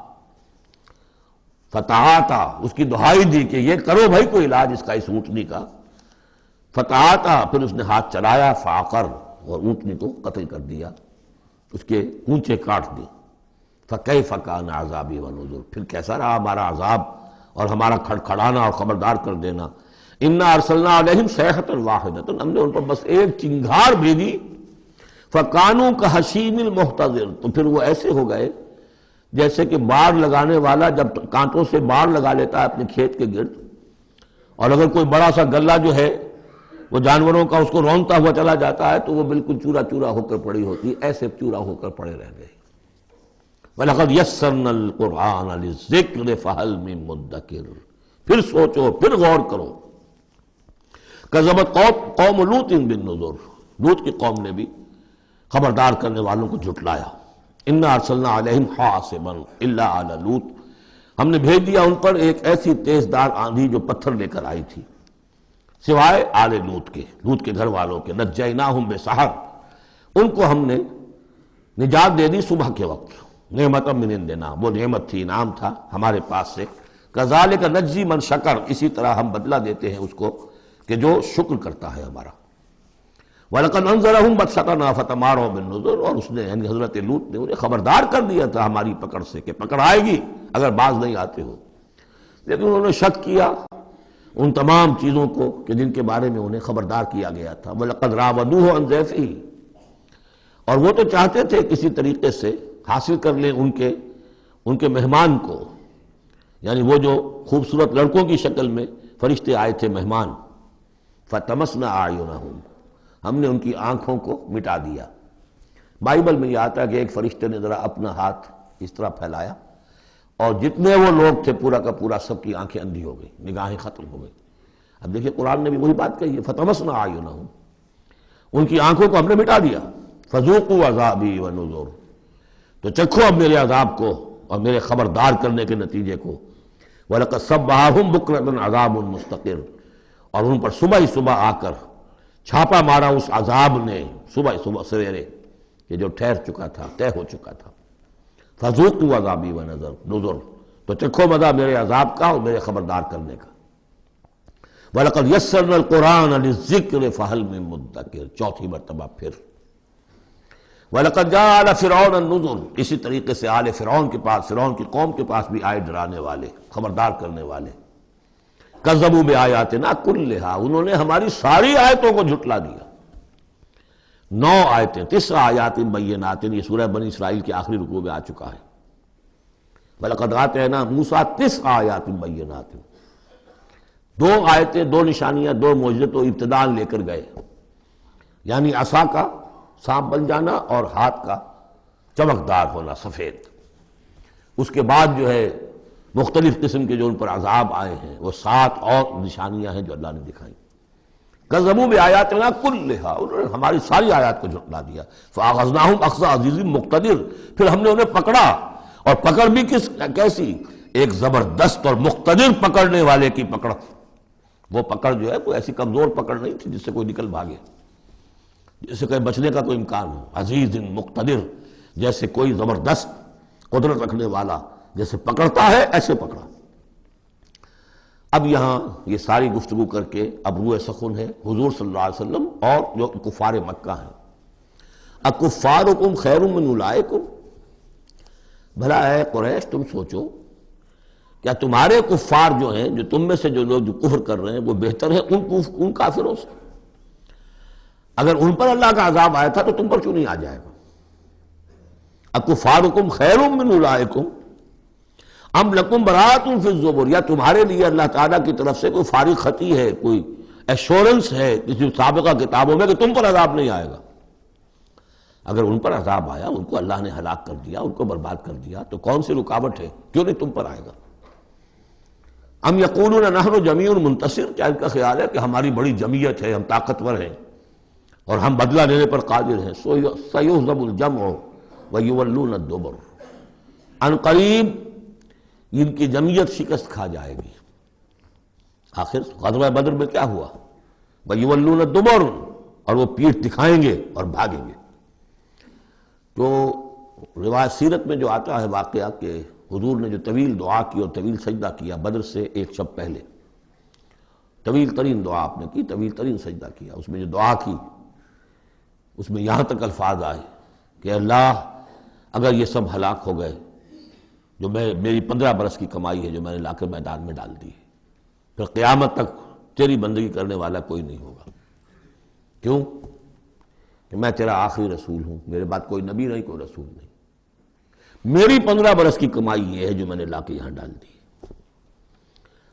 فتعاطا، اس کی دہائی دی کہ یہ کرو بھائی کوئی علاج اس کا، اس اونٹنی کا. فتعاطا، پھر اس نے ہاتھ چلایا، فعقر، اور اونٹنی کو قتل کر دیا، اس کے کونچے کاٹ دی. فکیف کان عذابی ونذر، پھر کیسا رہا ہمارا عذاب اور ہمارا کھڑکھڑانا اور خبردار کر دینا. انا ارسلنا علیہم صیحۃ واحدۃ، ہم نے ان پر بس ایک چنگھاڑ بھیجی، فکانوا کحشیم المحتضر، تو پھر وہ ایسے ہو گئے جیسے کہ باڑ لگانے والا جب کانٹوں سے باڑ لگا لیتا ہے اپنے کھیت کے گرد، اور اگر کوئی بڑا سا غلہ جو ہے وہ جانوروں کا اس کو رونتا ہوا چلا جاتا ہے تو وہ بالکل چورا چورا ہو کر پڑی ہوتی ہے، ایسے چورا ہو کر پڑے رہ گئے۔ وَلَقَدْ يَسَّرْنَا الْقُرْآنَ لِلذِّكْرِ فَهَلْ مِن مُدَّكِرٍ، پھر سوچو، پھر غور کرو۔ کذبت قوم لوط بالنذر، لوط کی قوم نے بھی خبردار کرنے والوں کو جھٹلایا۔ انا ارسلنا علیہم حاصبا الا آل لوط، ہم نے بھیج دیا ان پر ایک ایسی تیز دار آندھی جو پتھر لے کر آئی تھی، سوائے آل لوط کے گھر والوں کے۔ نجیناہم بسحر، ان کو ہم نے نجات دے دی صبح کے وقت، نعمت من عندنا، وہ نعمت تھی، انعام تھا ہمارے پاس سے۔ کذالک نجزی من شکر، اسی طرح ہم بدلہ دیتے ہیں اس کو کہ جو شکر کرتا ہے ہمارا۔ وَلَقَدْ أَنذَرَهُمْ بَطْشَتَنَا فَتَمَارَوْا بِالنُّذُرِ، اور اس نے یعنی حضرت لوط نے انہیں خبردار کر دیا تھا ہماری پکڑ سے کہ پکڑ آئے گی اگر باز نہیں آتے ہو، لیکن انہوں نے شک کیا ان تمام چیزوں کو کہ جن کے بارے میں انہیں خبردار کیا گیا تھا۔ وَلَقَدْ رَاوَدُوهُ عَنْ ضَيْفِهِ، اور وہ تو چاہتے تھے کسی طریقے سے حاصل کر لیں ان کے مہمان کو، یعنی وہ جو خوبصورت لڑکوں کی شکل میں فرشتے آئے تھے مہمان۔ فَطَمَسْنَا أَعْيُنَهُمْ، ہم نے ان کی آنکھوں کو مٹا دیا۔ بائبل میں یہ آتا ہے کہ ایک فرشتے نے ذرا اپنا ہاتھ اس طرح پھیلایا اور جتنے وہ لوگ تھے پورا کا پورا سب کی آنکھیں اندھی ہو گئی، نگاہیں ختم ہو گئی۔ اب دیکھیں قرآن نے بھی وہی بات کہی ہے، فَطَمَسْنَا أَعْيُنَهُمْ، ان کی آنکھوں کو ہم نے مٹا دیا۔ فَذُوقُوا عَذَابِي وَنُذُرِ، تو چکھو اب میرے عذاب کو اور میرے خبردار کرنے کے نتیجے کو۔ وَلَقَدْ صَبَّحَهُمْ بُكْرَةً عَذَابٌ مُسْتَقِرٌ، اور ان پر صبح ہی صبح آ کر چھاپا مارا اس عذاب نے، صبح سویرے کہ جو ٹھہر چکا تھا، طے ہو چکا تھا۔ فَذُوقُوا عَذَابِي وَنُذُرِ، تو چکھو مزہ میرے عذاب کا اور میرے خبردار کرنے کا۔ وَلَقَدْ يَسَّرْنَا الْقُرْآنَ لِلذِّكْرِ فَهَلْ مِن مُدَّكِرٍ، چوتھی مرتبہ پھر۔ وَلَقَدْ جَاءَ آلَ فِرْعَوْنَ النُّذُرُ، اسی طریقے سے آل فرعون کے پاس، فرعون کی قوم کے پاس بھی آئے ڈرانے والے، خبردار کرنے والے۔ کذبوا بآیاتنا کلھا، انہوں نے ہماری ساری آیتوں کو جھٹلا دیا۔ 9 آیتیں، 9 آیات بینات، یہ سورہ بنی اسرائیل کے آخری رکوع میں آ چکا ہے۔ وَلَقَدْ آتَيْنَا مُوسَىٰ 9 آیات بینات، 2 آیتیں، 2 نشانیاں، 2 معجزے تو ابتداءً لے کر گئے، یعنی عصا کا سانپ بن جانا اور ہاتھ کا چمکدار ہونا سفید۔ اس کے بعد جو ہے مختلف قسم کے جو ان پر عذاب آئے ہیں وہ 7 اور نشانیاں ہیں جو اللہ نے دکھائیں۔ کذبوا بآیاتنا کلھا، انہوں نے ہماری ساری آیات کو جھٹلا دیا۔ فأخذناہم اخذ عزیز مقتدر، پھر ہم نے انہیں پکڑا، اور پکڑ بھی کیسی، ایک زبردست اور مقتدر پکڑنے والے کی پکڑ۔ وہ پکڑ جو ہے وہ ایسی کمزور پکڑ نہیں تھی جس سے کوئی نکل بھاگے، جس سے کہیں بچنے کا کوئی امکان ہو۔ عزیز مقتدر، جیسے کوئی زبردست قدرت رکھنے والا جیسے پکڑتا ہے ایسے پکڑا۔ اب یہاں یہ ساری گفتگو کر کے اب روئے سخن ہے حضور صلی اللہ علیہ وسلم اور جو کفار مکہ ہیں۔ اکفارکم خیر من اولئکم، بھلا اے قریش تم سوچو کیا تمہارے کفار جو ہیں، جو تم میں سے جو لوگ جو کفر کر رہے ہیں، وہ بہتر ہے ان کافروں سے؟ اگر ان پر اللہ کا عذاب آیا تھا تو تم پر کیوں نہیں آ جائے گا؟ اکفارکم خیر من اولئکم ام لکم براۃ فی الزبر، یا تمہارے لیے اللہ تعالیٰ کی طرف سے کوئی فارغ خطی ہے، کوئی ایشورنس ہے کسی سابقہ کتابوں میں کہ تم پر عذاب نہیں آئے گا؟ اگر ان پر عذاب آیا، ان کو اللہ نے ہلاک کر دیا، ان کو برباد کر دیا، تو کون سی رکاوٹ ہے، کیوں نہیں تم پر آئے گا؟ ام یقولون نحن جمیع منتصر، کیا ان کا خیال ہے کہ ہماری بڑی جمعیت ہے، ہم طاقتور ہیں اور ہم بدلہ لینے پر قادر ہیں؟ سیہزم الجمع ویولون الدبر، ان قریب ان کی جمعیت شکست کھا جائے گی۔ آخر غزوہ بدر میں کیا ہوا؟ وَيُوَلُّونَ الدُّبُرَ، اور وہ پیٹھ دکھائیں گے اور بھاگیں گے۔ تو روایت سیرت میں جو آتا ہے واقعہ کہ حضور نے جو طویل دعا کی اور طویل سجدہ کیا بدر سے ایک شب پہلے، طویل ترین دعا آپ نے کی، طویل ترین سجدہ کیا، اس میں جو دعا کی اس میں یہاں تک الفاظ آئے کہ اللہ اگر یہ سب ہلاک ہو گئے جو میری 15 برس کی کمائی ہے جو میں نے لا کر میدان میں ڈال دی، پھر قیامت تک تیری بندگی کرنے والا کوئی نہیں ہوگا۔ کیوں؟ کہ میں تیرا آخری رسول ہوں، میرے بعد کوئی نبی نہیں، کوئی رسول نہیں، میری 15 برس کی کمائی یہ ہے جو میں نے لا کے یہاں ڈال دی۔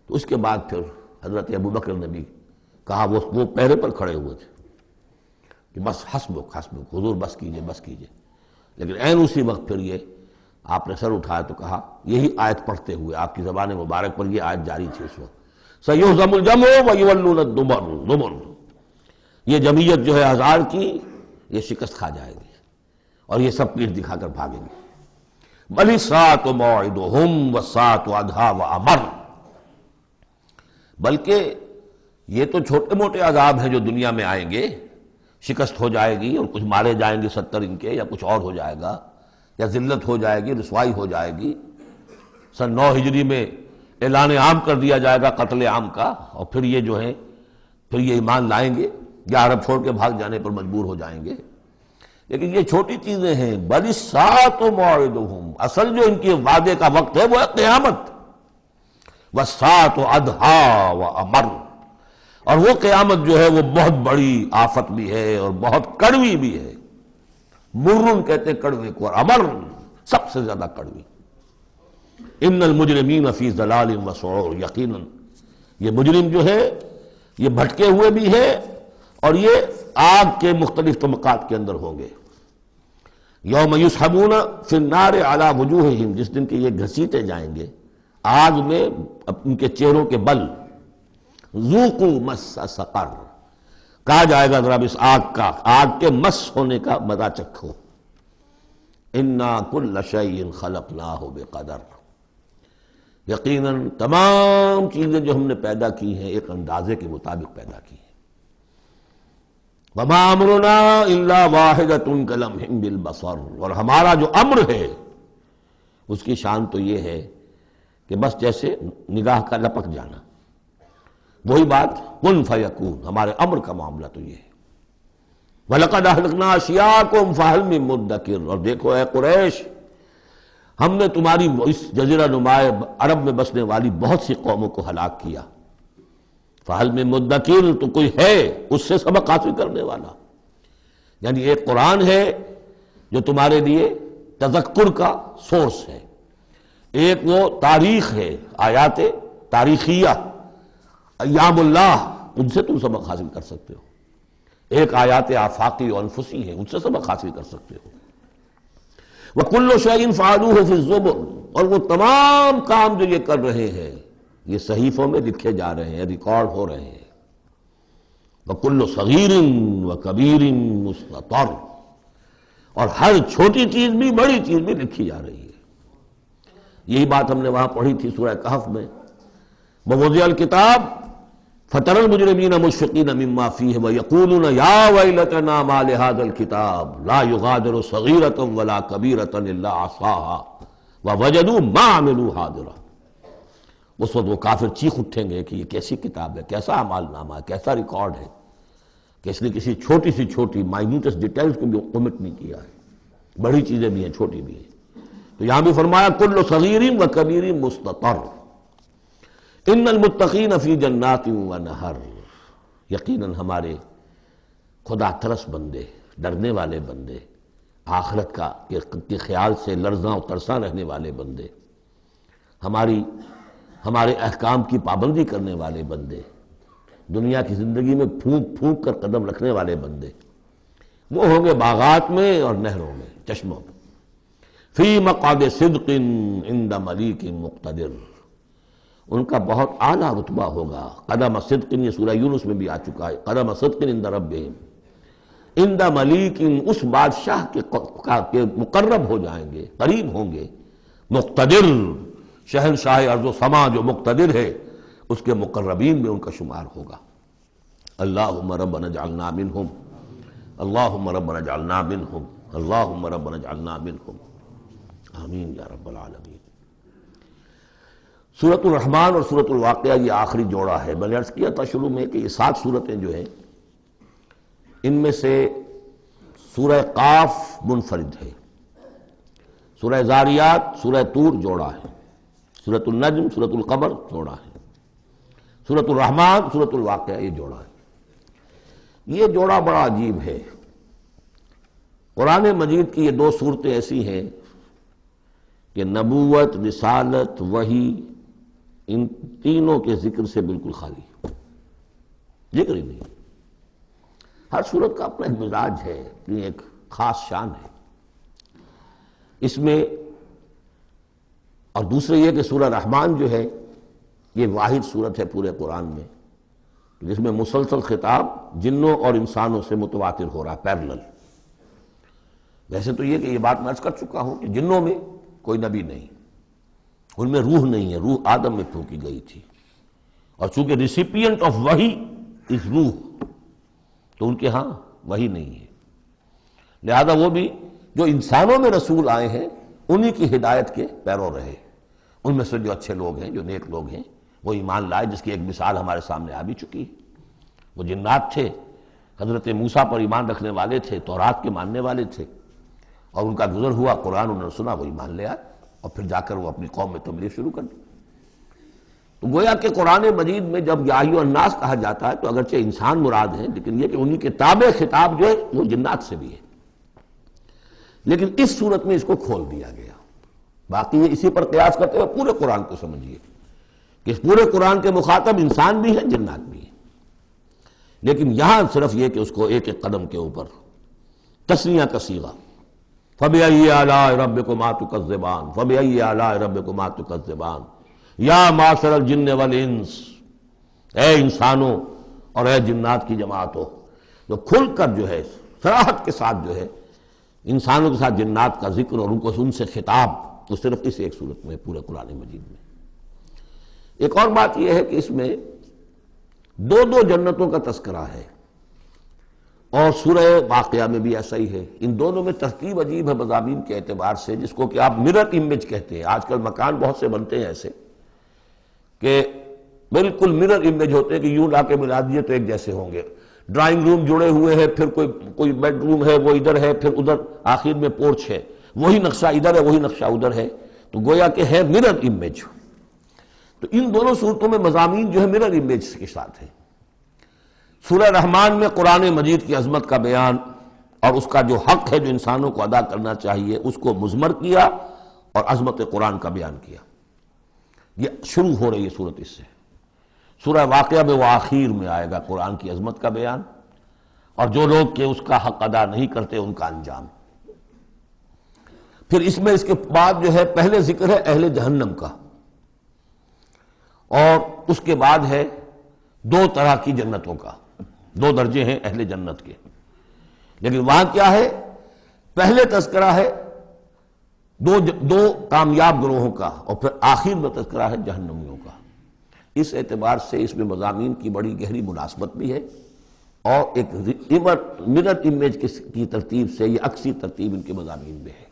تو اس کے بعد پھر حضرت ابوبکر نے بھی کہا، وہ پہرے پر کھڑے ہوئے تھے کہ بس حسبک حسبک، حضور بس کیجئے بس کیجئے، لیکن عین اسی وقت پھر یہ آپ نے سر اٹھایا تو کہا، یہی آیت پڑھتے ہوئے آپ کی زبان مبارک پر یہ آیت جاری تھی اس وقت، سَيُهْزَمُ الْجَمْعُ وَيُوَلُّونَ الدُّبُرَ، یہ جمعیت جو ہے ہزار کی یہ شکست کھا جائے گی اور یہ سب پیٹھ دکھا کر بھاگیں گے۔ بَلِ السَّاعَةُ مَوْعِدُهُمْ وَالسَّاعَةُ أَدْهَىٰ وَأَمَرُّ، بلکہ یہ تو چھوٹے موٹے عذاب ہیں جو دنیا میں آئیں گے، شکست ہو جائے گی اور کچھ مارے جائیں گے 70 ان کے، یا کچھ اور ہو جائے گا، یا ذلت ہو جائے گی، رسوائی ہو جائے گی۔ سن 9 ہجری میں اعلان عام کر دیا جائے گا قتل عام کا، اور پھر یہ جو ہے پھر یہ ایمان لائیں گے یا عرب چھوڑ کے بھاگ جانے پر مجبور ہو جائیں گے۔ لیکن یہ چھوٹی چیزیں ہیں، بل الساعۃ موعدہم، اصل جو ان کے وعدے کا وقت ہے وہ ہے قیامت، والساعۃ ادھیٰ وامر، اور وہ قیامت جو ہے وہ بہت بڑی آفت بھی ہے اور بہت کڑوی بھی ہے۔ مرن کہتے کڑوے کو، اور امر سب سے زیادہ کڑوی۔ ان المجرمین فی ضلال وسعور، یقیناً یہ مجرم جو ہے یہ بھٹکے ہوئے بھی ہے اور یہ آگ کے مختلف طبقات کے اندر ہوں گے۔ یوم یسحبون فی النار علی وجوہہم، جس دن کہ یہ گھسیٹے جائیں گے آگ میں ان کے چہروں کے بل۔ ذوقوا مس سقر، کہا جائے گا ذرا اس آگ کے مس ہونے کا مزہ چکھو۔ انا کل شیء خلقناہ بقدر، یقیناً تمام چیزیں جو ہم نے پیدا کی ہیں ایک اندازے کے مطابق پیدا کی ہیں۔ وما امرنا الا واحدۃ کلمح بالبصر، اور ہمارا جو امر ہے اس کی شان تو یہ ہے کہ بس جیسے نگاہ کا لپک جانا، وہی بات کن فیکون، ہمارے امر کا معاملہ تو یہ ہے۔ وَلَقَدْ أَهْلَكْنَا أَشْيَاعَكُمْ فَهَلْ مِن مُدَّكِرٍ، اور دیکھو اے قریش، ہم نے تمہاری اس جزیرہ نما عرب میں بسنے والی بہت سی قوموں کو ہلاک کیا۔ فَهَلْ مِن مُدَّكِرٍ، تو کوئی ہے اس سے سبق حاصل کرنے والا؟ یعنی ایک قرآن ہے جو تمہارے لیے تذکر کا سورس ہے، ایک وہ تاریخ ہے، آیات تاریخیہ، ایام اللہ، ان سے تم سبق حاصل کر سکتے ہو۔ ایک آیات آفاقی و انفسی ہیں، ان سے سبق حاصل کر سکتے ہو۔ وَكُلُّ شَيْءٍ فَعَلُوهُ فِي الزُّبُرِ، اور وہ تمام کام جو یہ کر رہے ہیں یہ صحیفوں میں لکھے جا رہے ہیں، ریکارڈ ہو رہے ہیں۔ وَكُلُّ صَغِيرٍ وَكَبِيرٍ مُسْتَطَرٌ، اور ہر چھوٹی چیز بھی بڑی چیز بھی لکھی جا رہی ہے۔ یہی بات ہم نے وہاں پڑھی تھی سورہ کہف میں، وَوُضِعَ الْكِتَابُ فَتَرَى الْمُجْرِمِينَ مُشْفِقِينَ مِمَّا فِيهِ وَيَقُولُونَ يَا وَيْلَتَنَا مَا لِهَذَا الْكِتَابِ لَا يُغَادِرُ صَغِيرَةً وَلَا كَبِيرَةً إِلَّا أَحْصَاهَا وَوَجَدُوا مَا عَمِلُوا حَاضِرًا۔ اس وقت وہ کافر چیخ اٹھیں گے کہ یہ کیسی کتاب ہے، کیسا اعمال نامہ ہے، کیسا ریکارڈ ہے کہ اس نے کسی چھوٹی سی چھوٹی مائنیوٹس ڈیٹیلز کو بھی کمٹ نہیں کیا ہے، بڑی چیزیں بھی ہیں چھوٹی بھی ہیں۔ تو یہاں بھی فرمایا کل صغیر و کبیر مستطر، ان المتقین فی جنات و نہر، یقیناً ہمارے خدا ترس بندے، ڈرنے والے بندے، آخرت کا کے خیال سے لرزاں و ترساں رہنے والے بندے، ہمارے احکام کی پابندی کرنے والے بندے، دنیا کی زندگی میں پھونک پھونک کر قدم رکھنے والے بندے، وہ ہوں گے باغات میں اور نہروں میں، چشموں میں۔ فی مقعد صدق عند ملیک مقتدر، ان کا بہت اعلیٰ رتبہ ہوگا۔ قدم صدق، یہ سورہ یونس میں بھی آ چکا ہے، قدم صدق عند ربہم، عند ملیک، اس بادشاہ کے مقرب ہو جائیں گے، قریب ہوں گے، مقتدر، شہنشاہ ارض و سما جو مقتدر ہے اس کے مقربین میں ان کا شمار ہوگا۔ اللہم ربنا اجعلنا منہم، اللہم ربنا اجعلنا منہم، اللہم ربنا اجعلنا منہم، آمین یا رب العالمین۔ سورۃ الرحمن اور سورۃ الواقعہ یہ آخری جوڑا ہے۔ میں نے عرض کیا تھا شروع میں کہ یہ 7 سورتیں جو ہیں ان میں سے سورہ قاف منفرد ہے، سورہ زاریات، سورہ طور جوڑا ہے، سورۃ النجم، سورۃ القمر جوڑا ہے، سورۃ الرحمن، سورۃ الواقعہ، یہ جوڑا ہے۔ یہ جوڑا بڑا عجیب ہے۔ قرآن مجید کی یہ دو صورتیں ایسی ہیں کہ نبوت، رسالت، وحی، ان تینوں کے ذکر سے بالکل خالی، ذکر ہی نہیں۔ ہر صورت کا اپنا ایک مزاج ہے، اپنی ایک خاص شان ہے اس میں۔ اور دوسرے یہ کہ سورہ رحمان جو ہے یہ واحد صورت ہے پورے قرآن میں جس میں مسلسل خطاب جنوں اور انسانوں سے متواتر ہو رہا ہے، پیرلل۔ ویسے تو یہ کہ یہ بات میں عرض کر چکا ہوں کہ جنوں میں کوئی نبی نہیں، ان میں روح نہیں ہے، روح آدم میں پھونکی گئی تھی، اور چونکہ ریسیپینٹ آف وحی از روح، تو ان کے ہاں وحی نہیں ہے، لہذا وہ بھی جو انسانوں میں رسول آئے ہیں انہی کی ہدایت کے پیرو رہے۔ ان میں سے جو اچھے لوگ ہیں، جو نیک لوگ ہیں، وہ ایمان لائے، جس کی ایک مثال ہمارے سامنے آ بھی چکی ہے۔ وہ جنات تھے، حضرت موسیٰ پر ایمان رکھنے والے تھے، تورات کے ماننے والے تھے، اور ان کا گزر ہوا، قرآن انہوں نے سنا، وہ ایمان لے آئے، اور پھر جا کر وہ اپنی قوم میں تبلیغ شروع کر دی۔ تو گویا کہ قرآن مجید میں جب یا ایھا الناس کہا جاتا ہے تو اگرچہ انسان مراد ہیں، لیکن یہ کہ انہی کے تابع خطاب جو ہے وہ جنات سے بھی ہے، لیکن اس صورت میں اس کو کھول دیا گیا۔ باقی یہ اسی پر قیاس کرتے ہوئے پورے قرآن کو سمجھیے کہ اس پورے قرآن کے مخاطب انسان بھی ہیں، جنات بھی ہیں، لیکن یہاں صرف یہ کہ اس کو ایک ایک قدم کے اوپر تثنیہ کا صیغہ، فَبِأَيِّ آلَاءِ رَبِّكُمَا تُكَذِّبَانِ فَبِأَيِّ آلَاءِ رَبِّكُمَا تُكَذِّبَانِ یا معشر الجن والانس، اے انسانوں اور اے جنات کی جماعتوں، جو کھل کر جو ہے صراحت کے ساتھ جو ہے انسانوں کے ساتھ جنات کا ذکر اور ان سے خطاب، وہ صرف اس ایک صورت میں پورے قرآن مجید میں۔ ایک اور بات یہ ہے کہ اس میں دو دو جنتوں کا تذکرہ ہے، اور سورہ واقعہ میں بھی ایسا ہی ہے۔ ان دونوں میں ترتیب عجیب ہے مضامین کے اعتبار سے، جس کو کہ آپ مرر امیج کہتے ہیں۔ آج کل مکان بہت سے بنتے ہیں ایسے کہ بالکل مرر امیج ہوتے ہیں کہ یوں لا کے ملا دیے تو ایک جیسے ہوں گے۔ ڈرائنگ روم جڑے ہوئے ہیں، پھر کوئی بیڈ روم ہے وہ ادھر ہے، پھر ادھر آخر میں پورچ ہے، وہی نقشہ ادھر ہے وہی نقشہ ادھر ہے، تو گویا کہ ہے مرر امیج۔ تو ان دونوں صورتوں میں مضامین جو ہے مرر امیج کے ساتھ ہے۔ سورہ رحمان میں قرآن مجید کی عظمت کا بیان اور اس کا جو حق ہے جو انسانوں کو ادا کرنا چاہیے اس کو مضمر کیا، اور عظمت قرآن کا بیان کیا۔ یہ شروع ہو رہی ہے صورت اس سے۔ سورہ واقعہ میں وہ آخر میں آئے گا قرآن کی عظمت کا بیان، اور جو لوگ کہ اس کا حق ادا نہیں کرتے ان کا انجام۔ پھر اس میں اس کے بعد جو ہے پہلے ذکر ہے اہل جہنم کا، اور اس کے بعد ہے دو طرح کی جنتوں کا، دو درجے ہیں اہل جنت کے، لیکن وہاں کیا ہے؟ پہلے تذکرہ ہے دو کامیاب گروہوں کا، اور پھر آخر میں تذکرہ ہے جہنمیوں کا۔ اس اعتبار سے اس میں مضامین کی بڑی گہری مناسبت بھی ہے، اور ایک مرر امیج کی ترتیب سے یہ عکسی ترتیب ان کے مضامین میں ہے۔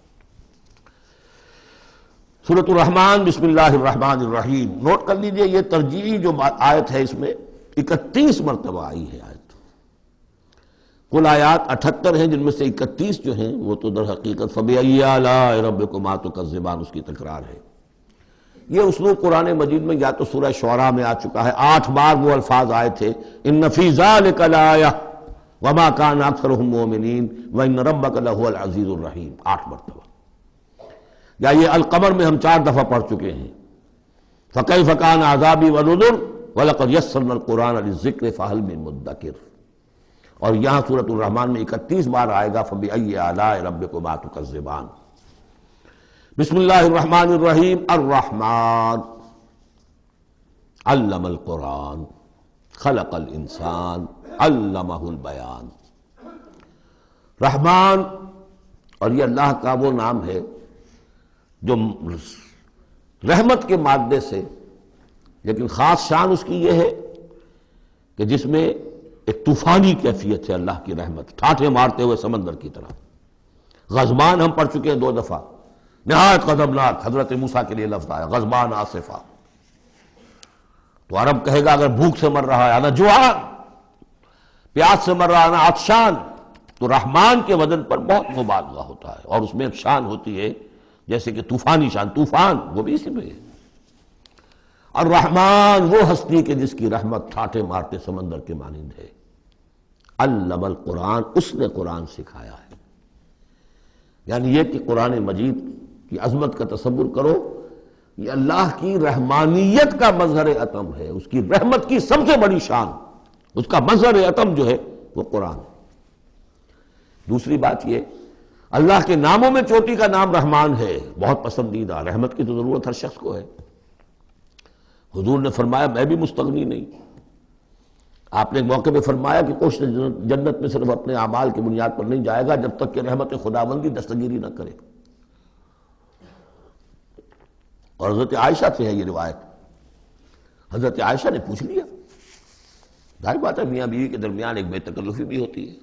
سورۃ الرحمن، بسم اللہ الرحمن الرحیم۔ نوٹ کر لیجئے یہ ترجیحی جو آیت ہے اس میں 31 مرتبہ آئی ہے آیت۔ کل آیات 78 ہیں، جن میں سے 31 جو ہیں وہ تو در حقیقت فَبِأَيِّ آلَاءِ رَبِّكُمَا تُكَذِّبَانِ اس کی تکرار ہے۔ یہ اسلوب قرآن مجید میں یا تو سورہ شعراء میں آ چکا ہے، 8 بار وہ الفاظ آئے تھے، إِنَّ فِي ذَلِكَ لَآیَةً وَمَا كَانَ أَكْثَرُهُم مُؤْمِنِينَ وَإِنَّ رَبَّكَ لَهُوَ الْعَزِيزُ الرَّحِيمُ، 8 مرتبہ۔ یا یہ القمر میں ہم 4 دفعہ پڑھ چکے ہیں، فَكَيْفَ كَانَ عَذَابِي وَنُذُرِ وَلَقَدْ يَسَّرْنَا الْقُرْآنَ لِلذِّكْرِ فَهَلْ مِن مُدَّكِرٍ۔ اور یہاں سورۃ الرحمن میں 31 بار آئے گا فَبِأَيِّ آلَاءِ رَبِّكُمَا تُكَذِّبَانِ۔ بسم اللہ الرحمن الرحیم۔ الرحمن علم القرآن خلق الانسان علمہ البیان۔ رحمان، اور یہ اللہ کا وہ نام ہے جو رحمت کے مادے سے، لیکن خاص شان اس کی یہ ہے کہ جس میں ایک طوفانی کیفیت ہے اللہ کی رحمت، ٹھاٹھے مارتے ہوئے سمندر کی طرح۔ غضبان ہم پڑھ چکے ہیں 2 دفعہ، نہایت غضبناک، حضرت موسیٰ کے لیے لفظ آیا غضبان آصفہ۔ تو عرب کہے گا اگر بھوک سے مر رہا ہے انا جوعان، پیاس سے مر رہا ہے انا عطشان، تو رحمان کے وزن پر بہت مبالغہ ہوتا ہے، اور اس میں ایک شان ہوتی ہے جیسے کہ طوفانی شان، طوفان وہ بھی اسی میں ہے۔ الرحمن وہ ہستی کہ جس کی رحمت ٹھاٹھے مارتے سمندر کے مانند ہے، علم القرآن اس نے قرآن سکھایا ہے۔ یعنی یہ کہ قرآن مجید کی عظمت کا تصور کرو، یہ اللہ کی رحمانیت کا مظہر عتم ہے، اس کی رحمت کی سب سے بڑی شان، اس کا مظہر عتم جو ہے وہ قرآن ہے۔ دوسری بات یہ، اللہ کے ناموں میں چوٹی کا نام رحمان ہے، بہت پسندیدہ، رحمت کی تو ضرورت ہر شخص کو ہے۔ حضور نے فرمایا میں بھی مستغنی نہیں۔ آپ نے ایک موقع پہ فرمایا کہ کوئی جنت میں صرف اپنے اعمال کی بنیاد پر نہیں جائے گا جب تک کہ رحمت خداوندی دستگیری نہ کرے۔ اور حضرت عائشہ سے ہے یہ روایت۔ حضرت عائشہ نے پوچھ لیا، ظاہر بات ہے میاں بیوی کے درمیان ایک بے تکلفی بھی ہوتی ہے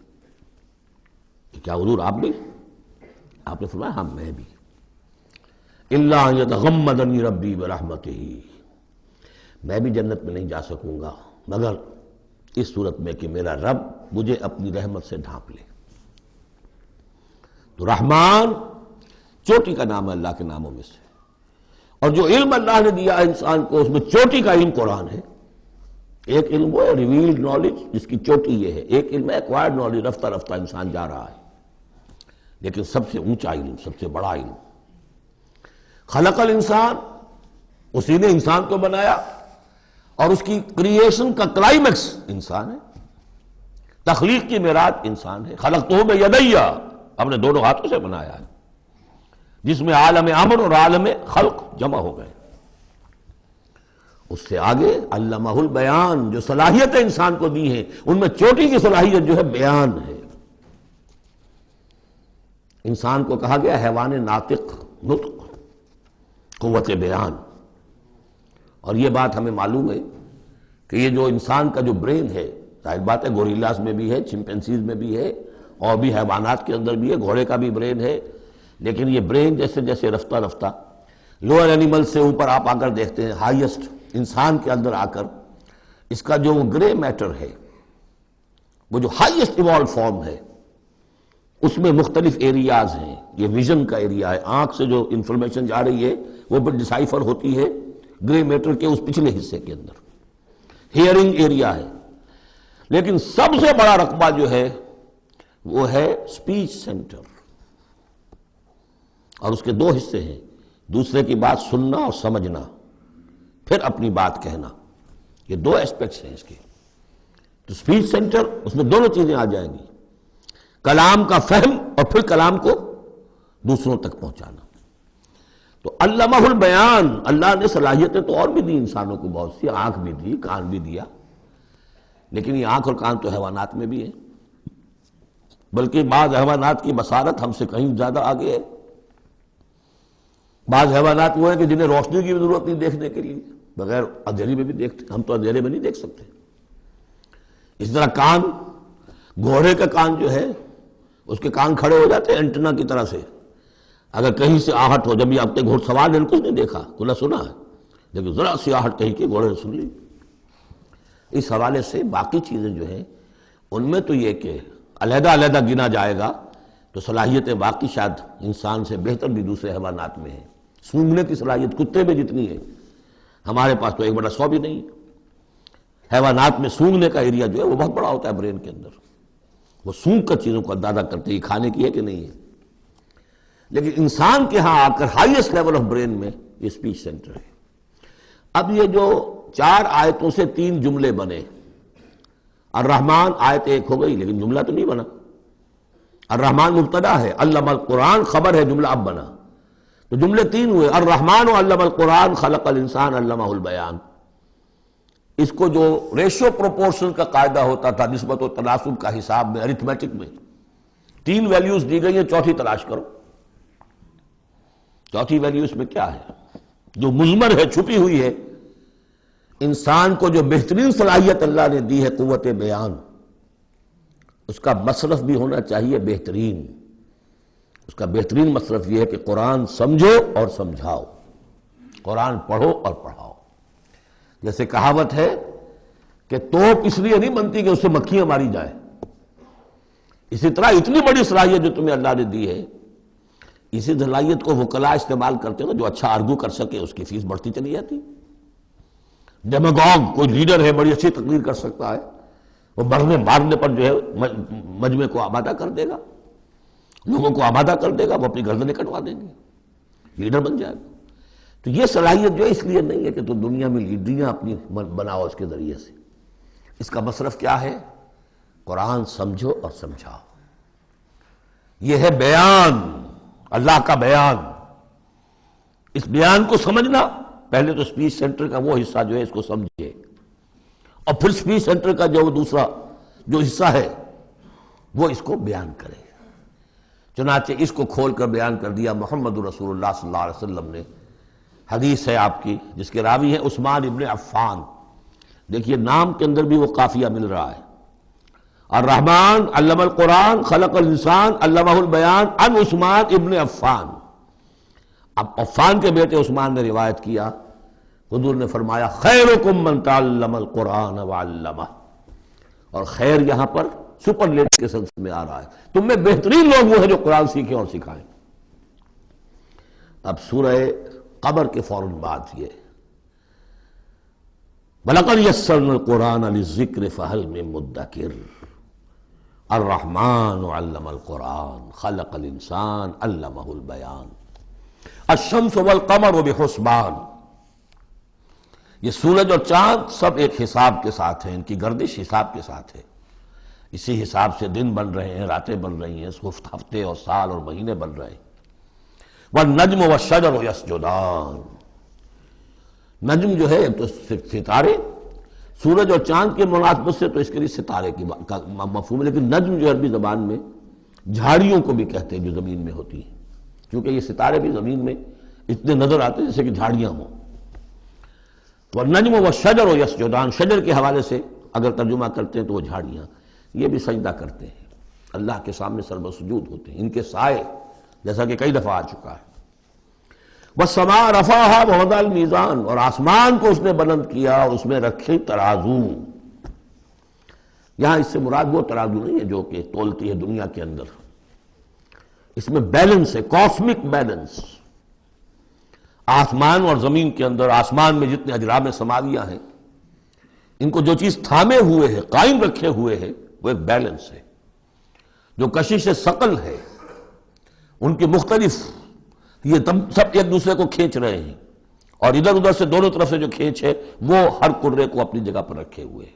کہ کیا حضور آپ بھی؟ آپ نے فرمایا ہاں میں بھی۔ الا ان یتغمدنی ربی برحمتہ، میں بھی جنت میں نہیں جا سکوں گا مگر اس صورت میں کہ میرا رب مجھے اپنی رحمت سے ڈھانپ لے۔ تو رحمان چوٹی کا نام ہے اللہ کے ناموں میں سے، اور جو علم اللہ نے دیا انسان کو اس میں چوٹی کا علم قرآن ہے۔ ایک علم وہ ہے ریویلڈ نالج جس کی چوٹی یہ ہے، ایک علم ہے ایکوائرڈ نالج، رفتہ رفتہ انسان جا رہا ہے، لیکن سب سے اونچا علم، سب سے بڑا علم خلق الانسان، اسی نے انسان کو بنایا، اور اس کی کریشن کا کلائمیکس انسان ہے، تخلیق کی معراج انسان ہے۔ خلقتہ بیدیہ، اپنے دونوں ہاتھوں سے بنایا ہے، جس میں عالم امر اور عالم خلق جمع ہو گئے۔ اس سے آگے علمہ البیان، جو صلاحیتیں انسان کو دی ہیں ان میں چوٹی کی صلاحیت جو ہے بیان ہے۔ انسان کو کہا گیا حیوان ناطق، نطق، قوت بیان۔ اور یہ بات ہمیں معلوم ہے کہ یہ جو انسان کا جو برین ہے، ظاہر بات ہے گوریلاز میں بھی ہے، چمپینزیز میں بھی ہے، اور بھی حیوانات کے اندر بھی ہے، گھوڑے کا بھی برین ہے، لیکن یہ برین جیسے جیسے رفتہ رفتہ لوئر اینیمل سے اوپر آپ آ کر دیکھتے ہیں، ہائیسٹ انسان کے اندر آ کر اس کا جو گرے میٹر ہے، وہ جو ہائیسٹ ایوالوڈ فارم ہے، اس میں مختلف ایریاز ہیں۔ یہ ویژن کا ایریا ہے، آنکھ سے جو انفارمیشن جا رہی ہے وہ پھر ڈسائفر ہوتی ہے گرے میٹر کے اس پچھلے حصے کے اندر، ہیئرنگ ایریا ہے۔ لیکن سب سے بڑا رقبہ جو ہے وہ ہے سپیچ سینٹر، اور اس کے دو حصے ہیں، دوسرے کی بات سننا اور سمجھنا، پھر اپنی بات کہنا، یہ دو ایسپیکٹس ہیں اس کے۔ تو سپیچ سینٹر، اس میں دونوں چیزیں آ جائیں گی، کلام کا فہم اور پھر کلام کو دوسروں تک پہنچانا۔ تو علمہ البیان، اللہ نے صلاحیتیں تو اور بھی دی انسانوں کو بہت سی، آنکھ بھی دی، کان بھی دیا، لیکن یہ آنکھ اور کان تو حیوانات میں بھی ہے، بلکہ بعض حیوانات کی بصارت ہم سے کہیں زیادہ آگے ہے۔ بعض حیوانات وہ ہیں کہ جنہیں روشنی کی بھی ضرورت نہیں دیکھنے کے لیے، بغیر اندھیرے میں بھی دیکھتے، ہم تو اندھیرے میں نہیں دیکھ سکتے۔ اس طرح کان، گھوڑے کا کان جو ہے اس کے کان کھڑے ہو جاتے ہیں اینٹنا کی طرح سے، اگر کہیں سے آہٹ ہو، جب یہ اپنے گھوڑ سوار نے کچھ نہیں دیکھا، کھلا سنا ہے، لیکن ذرا سی آہٹ کہیں کہ گھوڑے نے سن لی۔ اس حوالے سے باقی چیزیں جو ہیں ان میں تو یہ کہ علیحدہ علیحدہ گنا جائے گا تو صلاحیتیں باقی شاید انسان سے بہتر بھی دوسرے حیوانات میں ہیں۔ سونگھنے کی صلاحیت کتے میں جتنی ہے ہمارے پاس تو 1/100 بھی نہیں۔ حیوانات میں سونگھنے کا ایریا جو ہے وہ بہت بڑا ہوتا ہے برین کے اندر، وہ سونگ کر چیزوں کو اندازہ کرتے ہیں کھانے کی ہے کہ نہیں ہے۔ لیکن انسان کے ہاں آ کر ہائیسٹ لیول آف برین میں یہ سپیچ سینٹر ہے۔ اب یہ جو 4 آیتوں سے 3 جملے بنے، الرحمن آیت 1 ہو گئی لیکن جملہ تو نہیں بنا، الرحمن مبتدا ہے، علم القرآن خبر ہے، جملہ اب بنا، تو جملے 3 ہوئے، الرحمن علم القرآن خلق الانسان علمہ البیان۔ اس کو جو ریشو پروپورشن کا قاعدہ ہوتا تھا نسبت و تناسب کا حساب میں، ارتھمیٹک میں 3 ویلیوز دی گئی ہیں، چوتھی تلاش کرو۔ چوتھی ویلیو اس میں کیا ہے جو مضمر ہے، چھپی ہوئی ہے؟ انسان کو جو بہترین صلاحیت اللہ نے دی ہے قوت بیان، اس کا مصرف بھی ہونا چاہیے بہترین۔ اس کا بہترین مصرف یہ ہے کہ قرآن سمجھو اور سمجھاؤ، قرآن پڑھو اور پڑھاؤ۔ جیسے کہاوت ہے کہ توپ اس لیے نہیں بنتی کہ اس سے مکھیاں ماری جائیں، اسی طرح اتنی بڑی صلاحیت جو تمہیں اللہ نے دی ہے، اسی صلاحیت کو وکلاء استعمال کرتے ہو جو اچھا آرگو کر سکے، اس کی فیس بڑھتی چلی جاتی۔ ڈیماگوگ کوئی لیڈر ہے بڑی اچھی تقریر کر سکتا ہے، وہ مرنے مارنے پر جو ہے مجمع کو آمادہ کر دے گا، لوگوں کو آمادہ کر دے گا، وہ اپنی گردنیں کٹوا دیں گے، لیڈر بن جائے گا۔ تو یہ صلاحیت جو ہے اس لیے نہیں ہے کہ تو دنیا میں لیڈریاں اپنی بناؤ اس کے ذریعے سے۔ اس کا مصرف کیا ہے؟ قرآن سمجھو اور سمجھاؤ۔ یہ ہے بیان، اللہ کا بیان۔ اس بیان کو سمجھنا، پہلے تو سپیچ سینٹر کا وہ حصہ جو ہے اس کو سمجھے، اور پھر سپیچ سینٹر کا جو دوسرا جو حصہ ہے وہ اس کو بیان کرے۔ چنانچہ اس کو کھول کر بیان کر دیا محمد رسول اللہ صلی اللہ علیہ وسلم نے۔ حدیث ہے آپ کی جس کے راوی ہیں عثمان ابن عفان۔ دیکھیے نام کے اندر بھی وہ قافیہ مل رہا ہے، الرحمن علم القرآن خلق الانسان علمہ البیان عن عثمان ابن عفان۔ اب عفان کے بیٹے عثمان نے روایت کیا، حضور نے فرمایا خیرکم من تعلم القرآن وعلمہ، اور خیر یہاں پر سپرلیٹو کے سلسلے میں آ رہا ہے، تم میں بہترین لوگ وہ ہیں جو قرآن سیکھیں اور سکھائیں۔ اب سورہ قمر کے فوراً بعد یہ وَلَقَدْ يَسَّرْنَا الْقُرْآنَ لِلذِّكْرِ فَهَلْ مِن مُدَّكِرٍ الرحمن علم القرآن خلق الانسان علمہ البیان الشمس والقمر بحسبان۔ یہ سورج اور چاند سب ایک حساب کے ساتھ ہیں، ان کی گردش حساب کے ساتھ ہے، اسی حساب سے دن بن رہے ہیں، راتیں بن رہی ہیں، ہفتے اور سال اور مہینے بن رہے ہیں۔ والنجم والشجر یسجدان، نجم جو ہے تو ستارے، سورج اور چاند کے مناسبت سے تو اس کے لیے ستارے کی مفہوم ہے، لیکن نجم جو عربی زبان میں جھاڑیوں کو بھی کہتے ہیں جو زمین میں ہوتی ہیں، کیونکہ یہ ستارے بھی زمین میں اتنے نظر آتے ہیں جیسے کہ جھاڑیاں ہوں۔ والنجم والشجر یسجدان، شجر کے حوالے سے اگر ترجمہ کرتے ہیں تو وہ جھاڑیاں، یہ بھی سجدہ کرتے ہیں، اللہ کے سامنے سربسجود ہوتے ہیں، ان کے سائے، جیسا کہ کئی دفعہ آ چکا ہے۔ وَالسَّمَاءَ رَفَعَهَا وَوَضَعَ الْمِيزَانَ، اور آسمان کو اس نے بلند کیا اور اس میں رکھے ترازو۔ یہاں اس سے مراد وہ ترازو نہیں ہے جو کہ تولتی ہے دنیا کے اندر، اس میں بیلنس ہے، کاسمک بیلنس۔ آسمان اور زمین کے اندر، آسمان میں جتنے اجرام سماویہ ہیں، ان کو جو چیز تھامے ہوئے ہے، قائم رکھے ہوئے ہے، وہ ایک بیلنس ہے۔ جو کشش ثقل ہے، ان کی مختلف، یہ سب ایک دوسرے کو کھینچ رہے ہیں، اور ادھر ادھر سے دونوں طرف سے جو کھینچ ہے وہ ہر کرے کو اپنی جگہ پر رکھے ہوئے ہیں۔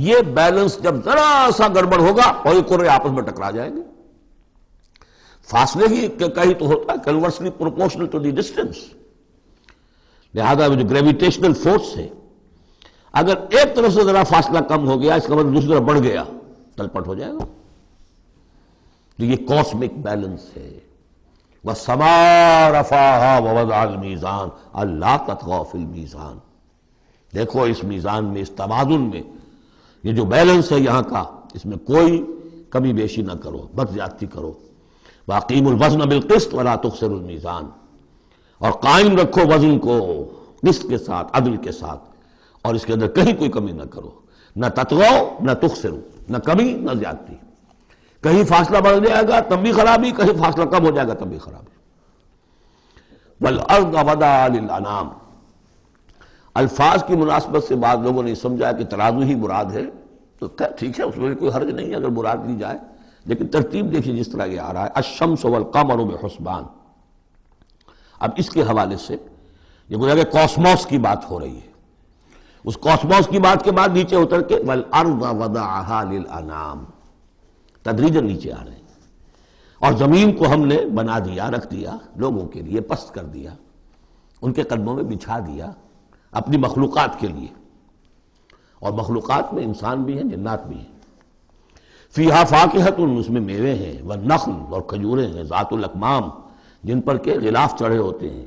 یہ بیلنس جب ذرا سا گڑبڑ ہوگا اور یہ کرے آپس میں ٹکرا جائیں گے۔ فاصلے ہی کہیں تو ہوتا ہے conversely proportional to the distance, لہذا وہ جو گریویٹیشنل فورس ہے، اگر ایک طرف سے ذرا فاصلہ کم ہو گیا اس کا مطلب دوسری طرف بڑھ گیا، تلپٹ ہو جائے گا۔ تو یہ کاسمک بیلنس ہے۔ وَالسَّمَاءَ رَفَعَهَا وَوَضَعَ الْمِيزَانَ أَلَّا تَطْغَوْا فِي الْمِيزَانِ، دیکھو اس میزان میں، اس توازن میں، یہ جو بیلنس ہے یہاں کا، اس میں کوئی کمی بیشی نہ کرو، بد زیادتی کرو۔ وَأَقِيمُوا الْوَزْنَ بِالْقِسْطِ وَلَا تُخْسِرُوا الْمِيزَانَ، اور قائم رکھو وزن کو قسط کے ساتھ، عدل کے ساتھ، اور اس کے اندر کہیں کوئی کمی نہ کرو، نہ تطغوا نہ تخسروا، نہ کمی نہ زیادتی۔ کہیں فاصلہ بڑھ جائے گا تب بھی خرابی، کہیں فاصلہ کم ہو جائے گا تب بھی خرابی۔ وَالْأَرْضَ وَضَعَهَا لِلْأَنَامِ، الفاظ کی مناسبت سے بعض لوگوں نے سمجھا کہ ترازو ہی مراد ہے، تو ٹھیک ہے، اس میں کوئی حرج نہیں ہے اگر مراد لی جائے، لیکن ترتیب دیکھیے جس طرح یہ آ رہا ہے الشمس والقمر بحسبان۔ اب اس کے حوالے سے یہ گویا کہ کاسموس کی بات ہو رہی ہے، اس کاسموس کی بات کے بعد نیچے اتر کے وَالْأَرْضَ وَضَعَهَا لِلْأَنَامِ، تدریجاً نیچے آ رہے ہیں، اور زمین کو ہم نے بنا دیا، رکھ دیا لوگوں کے لیے، پست کر دیا، ان کے قدموں میں بچھا دیا اپنی مخلوقات کے لیے، اور مخلوقات میں انسان بھی ہیں، جنات بھی ہیں۔ فیہا فاکہۃ، اس میں میوے ہیں، والنخل، اور کھجوریں ہیں، ذات الاکمام، جن پر کے غلاف چڑھے ہوتے ہیں،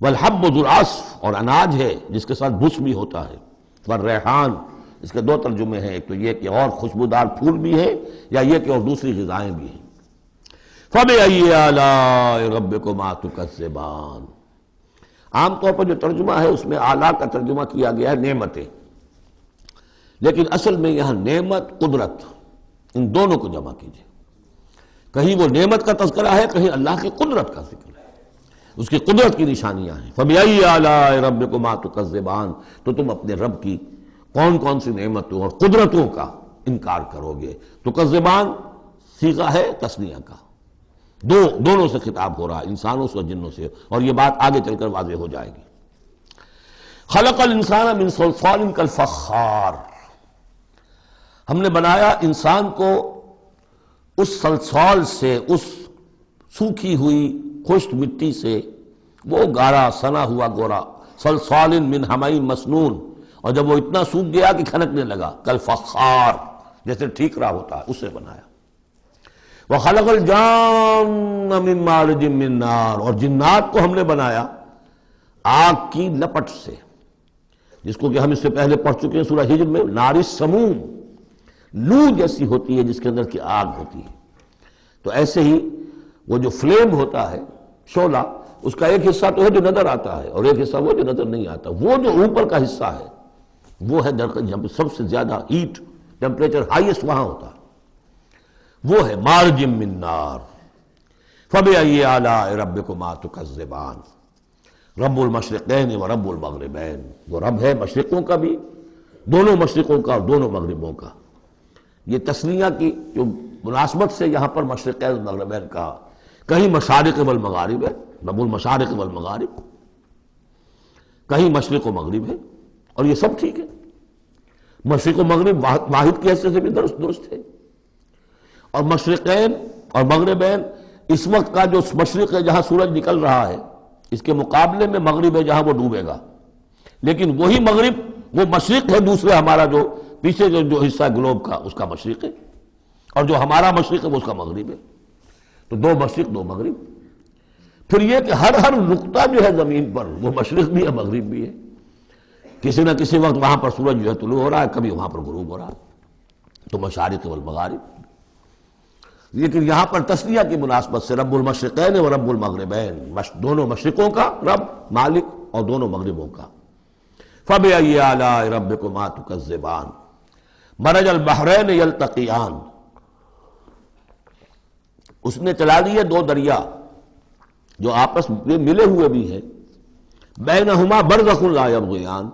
والحب ذو العصف، اور اناج ہے جس کے ساتھ بھس بھی ہوتا ہے، والریحان، اس کے دو ترجمے ہیں، ایک تو یہ کہ اور خوشبودار پھول بھی ہے، یا یہ کہ اور دوسری غذائیں بھی ہیں۔ فَبِأَيِّ آلَاءِ رَبِّكُمَا تُكَذِّبَانِ، عام طور پر جو ترجمہ ہے اس میں آلہ کا ترجمہ کیا گیا ہے نعمتیں، لیکن اصل میں یہاں نعمت، قدرت، ان دونوں کو جمع کیجئے، کہیں وہ نعمت کا تذکرہ ہے، کہیں اللہ کی قدرت کا ذکر ہے۔ اس کی قدرت کی نشانیاں ہیں. فَبِأَيِّ آلَاءِ رَبِّكُمَا تُكَذِّبَانِ، تو تم اپنے رب کی کون کون سی نعمتوں اور قدرتوں کا انکار کرو گے. تکذبان صیغہ ہے تثنیہ کا، دونوں سے خطاب ہو رہا ہے، انسانوں سے اور جنوں سے، اور یہ بات آگے چل کر واضح ہو جائے گی. خلق الانسان من صلصال کالفخار، ہم نے بنایا انسان کو اس صلصال سے، اس سوکھی ہوئی خشک مٹی سے، وہ گارا سنا ہوا گورا، صلصال من حمإ مسنون، اور جب وہ اتنا سوکھ گیا کہ کھنکنے لگا، کالفخار جیسے ٹھیکرا ہوتا ہے، اسے بنایا. وَخَلَقَ الْجَانَّ مِن مَارِجٍ مِّن نَار، اور جنات کو ہم نے بنایا آگ کی لپٹ سے، جس کو کہ ہم اس سے پہلے پڑھ چکے ہیں سورہ ہجر میں، نار السموم، لو جیسی ہوتی ہے جس کے اندر کی آگ ہوتی ہے. تو ایسے ہی وہ جو فلیم ہوتا ہے، شعلہ، اس کا ایک حصہ تو ہے جو نظر آتا ہے اور ایک حصہ وہ جو نظر نہیں آتا. وہ جو اوپر کا حصہ ہے وہ ہے جب سب سے زیادہ ہیٹ ٹیمپریچر ہائیسٹ وہاں ہوتا ہے، وہ ہے مارج من نار. فَبِأَيِّ آلَاءِ رَبِّكُمَا تُكَذِّبَانِ، رب المشرقین و رب المغربین، وہ رب ہے مشرقوں کا بھی، دونوں مشرقوں کا اور دونوں مغربوں کا. یہ تسنیہ کی جو مناسبت سے یہاں پر مشرقین و مغربین کہا، کہیں مشارق والمغارب ہے، رب المشارق والمغارب، کہیں مشرق و مغرب ہے، اور یہ سب ٹھیک ہے. مشرق و مغرب واحد کی حیثیت سے بھی درست ہے. اور مشرقین اور مغربین، اس وقت کا جو مشرق ہے جہاں سورج نکل رہا ہے، اس کے مقابلے میں مغرب ہے جہاں وہ ڈوبے گا. لیکن وہی مغرب وہ مشرق ہے دوسرے، ہمارا جو پیچھے جو حصہ ہے گلوب کا، اس کا مشرق ہے، اور جو ہمارا مشرق ہے وہ اس کا مغرب ہے. تو دو مشرق دو مغرب. پھر یہ کہ ہر نقطہ جو ہے زمین پر وہ مشرق بھی ہے مغرب بھی ہے. کسی نہ کسی وقت وہاں پر سورج جو ہے طلوع ہو رہا ہے، کبھی وہاں پر غروب ہو رہا ہے. تو مشارق والمغارب. لیکن یہاں پر تسنیہ کی مناسبت سے رب المشرقین و رب المغربین، دونوں مشرقوں کا رب مالک اور دونوں مغربوں کا. فَبِأَيِّ آلَاءِ رَبِّكُمَا تُكَذِّبَانِ مَرَجَ الْبَحْرَيْنِ يَلْتَقِيَانِ، اس نے چلا دیے دو دریا جو آپس میں ملے ہوئے بھی ہیں، بَيْنَهُمَا بَرْزَخٌ لَا يَبْغِيَانِ،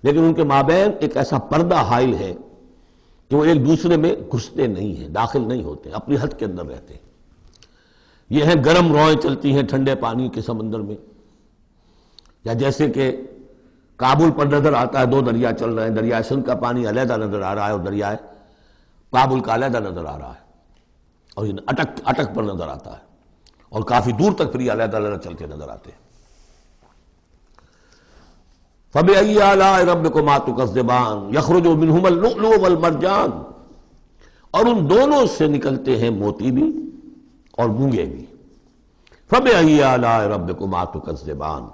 لیکن ان کے مابین ایک ایسا پردہ حائل ہے کہ وہ ایک دوسرے میں گھستے نہیں ہیں، داخل نہیں ہوتے، اپنی حد کے اندر رہتے ہیں. یہ ہیں گرم روئیں چلتی ہیں ٹھنڈے پانی کے سمندر میں، یا جیسے کہ کابل پر نظر آتا ہے دو دریا چل رہے ہیں، دریائے سندھ کا پانی علیحدہ نظر آ رہا ہے اور دریائے کابل کا علیحدہ نظر آ رہا ہے، اور یہ اٹک پر نظر آتا ہے، اور کافی دور تک پھر یہ علیحدہ علیحدہ چلتے نظر آتے ہیں. فَبِأَيِّ آلَاءِ رَبِّكُمَا تُكَذِّبَانِ يَخْرُجُ مِنْهُمَا اللُّؤْلُؤُ وَالْمَرْجَانُ، اور ان دونوں سے نکلتے ہیں موتی بھی اور مونگے بھی. فَبِأَيِّ آلَاءِ رَبِّكُمَا تُكَذِّبَانِ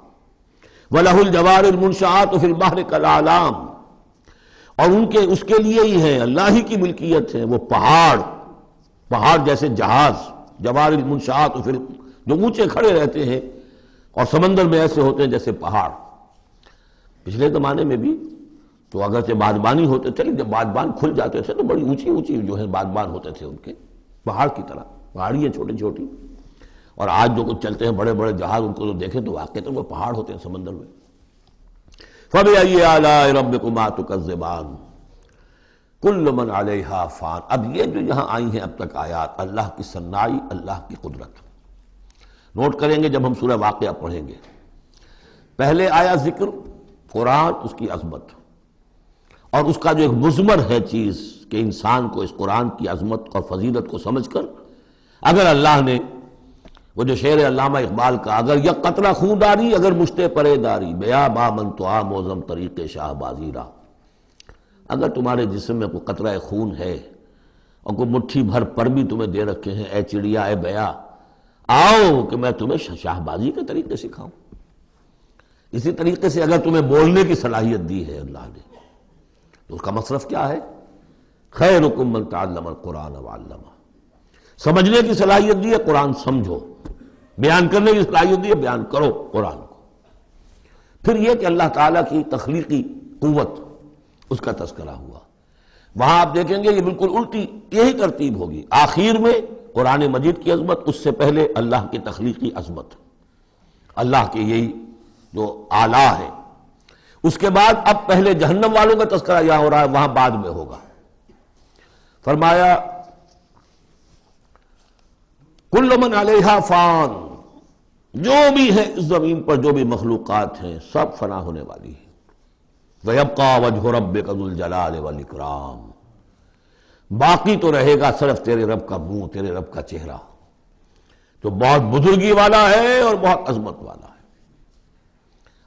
وَلَهُ الْجَوَارِ الْمُنْشَآتُ فِي الْبَحْرِ كَالْأَعْلَامِ، اور اس کے لیے ہی ہے، اللہ ہی کی ملکیت ہے وہ پہاڑ جیسے جہاز، جوار المنشآت جو اونچے کھڑے رہتے ہیں اور سمندر میں ایسے ہوتے ہیں جیسے پہاڑ. پچھلے زمانے میں بھی تو اگرچہ بادبانی ہوتے تھے، لیکن جب بادبان کھل جاتے تھے تو بڑی اونچی جو ہے بادبان ہوتے تھے ان کے، پہاڑ کی طرح، پہاڑیاں چھوٹی چھوٹی. اور آج جو کچھ چلتے ہیں بڑے بڑے جہاز، ان کو تو دیکھیں تو واقعی تو وہ پہاڑ ہوتے ہیں سمندر میں. فَبِأَيِّ آلَاءِ رَبِّكُمَا تُكَذِّبَانِ كُلُّ مَنْ عَلَيْهَا فَانٍ. اب یہ جو یہاں آئی ہیں اب تک آیات، اللہ کی صنائی، اللہ کی قدرت نوٹ کریں گے جب ہم سورہ واقعہ پڑھیں گے. پہلے آیا ذکر قرآن، اس کی عظمت، اور اس کا جو ایک مضمر ہے چیز کہ انسان کو اس قرآن کی عظمت اور فضیلت کو سمجھ کر، اگر اللہ نے وہ جو شعر علامہ اقبال کا، اگر یک قطرہ خون داری اگر مشتے پرے داری، بیا با من تو آ موزم طریق شاہ بازیرہ، اگر تمہارے جسم میں کوئی قطرہ خون ہے اور کوئی مٹھی بھر پر بھی تمہیں دے رکھے ہیں، اے چڑیا اے بیا، آؤ کہ میں تمہیں شاہ بازی کے طریقے سکھاؤں. اسی طریقے سے اگر تمہیں بولنے کی صلاحیت دی ہے اللہ نے، تو اس کا مصرف کیا ہے؟ خیرکم من تعلم القرآن وعلمہ. سمجھنے کی صلاحیت دی ہے، قرآن سمجھو. بیان کرنے کی صلاحیت دی ہے، بیان کرو قرآن کو. پھر یہ کہ اللہ تعالیٰ کی تخلیقی قوت، اس کا تذکرہ ہوا. وہاں آپ دیکھیں گے یہ بالکل الٹی یہی ترتیب ہوگی، آخر میں قرآن مجید کی عظمت، اس سے پہلے اللہ کی تخلیقی عظمت. اللہ کے یہی جو آلہ ہے۔ اس کے بعد اب پہلے جہنم والوں کا تذکرہ یہاں ہو رہا ہے، وہاں بعد میں ہوگا۔ فرمایا کل من علیہا فان، جو بھی ہے اس زمین پر جو بھی مخلوقات ہیں سب فنا ہونے والی ہے۔ وَيَبْقَى وَجْهُ رَبِّكَ ذُو الْجَلَالِ وَالْإِكْرَامِ، باقی تو رہے گا صرف تیرے رب کا منہ، تیرے رب کا چہرہ، جو بہت بزرگی والا ہے اور بہت عظمت والا ہے۔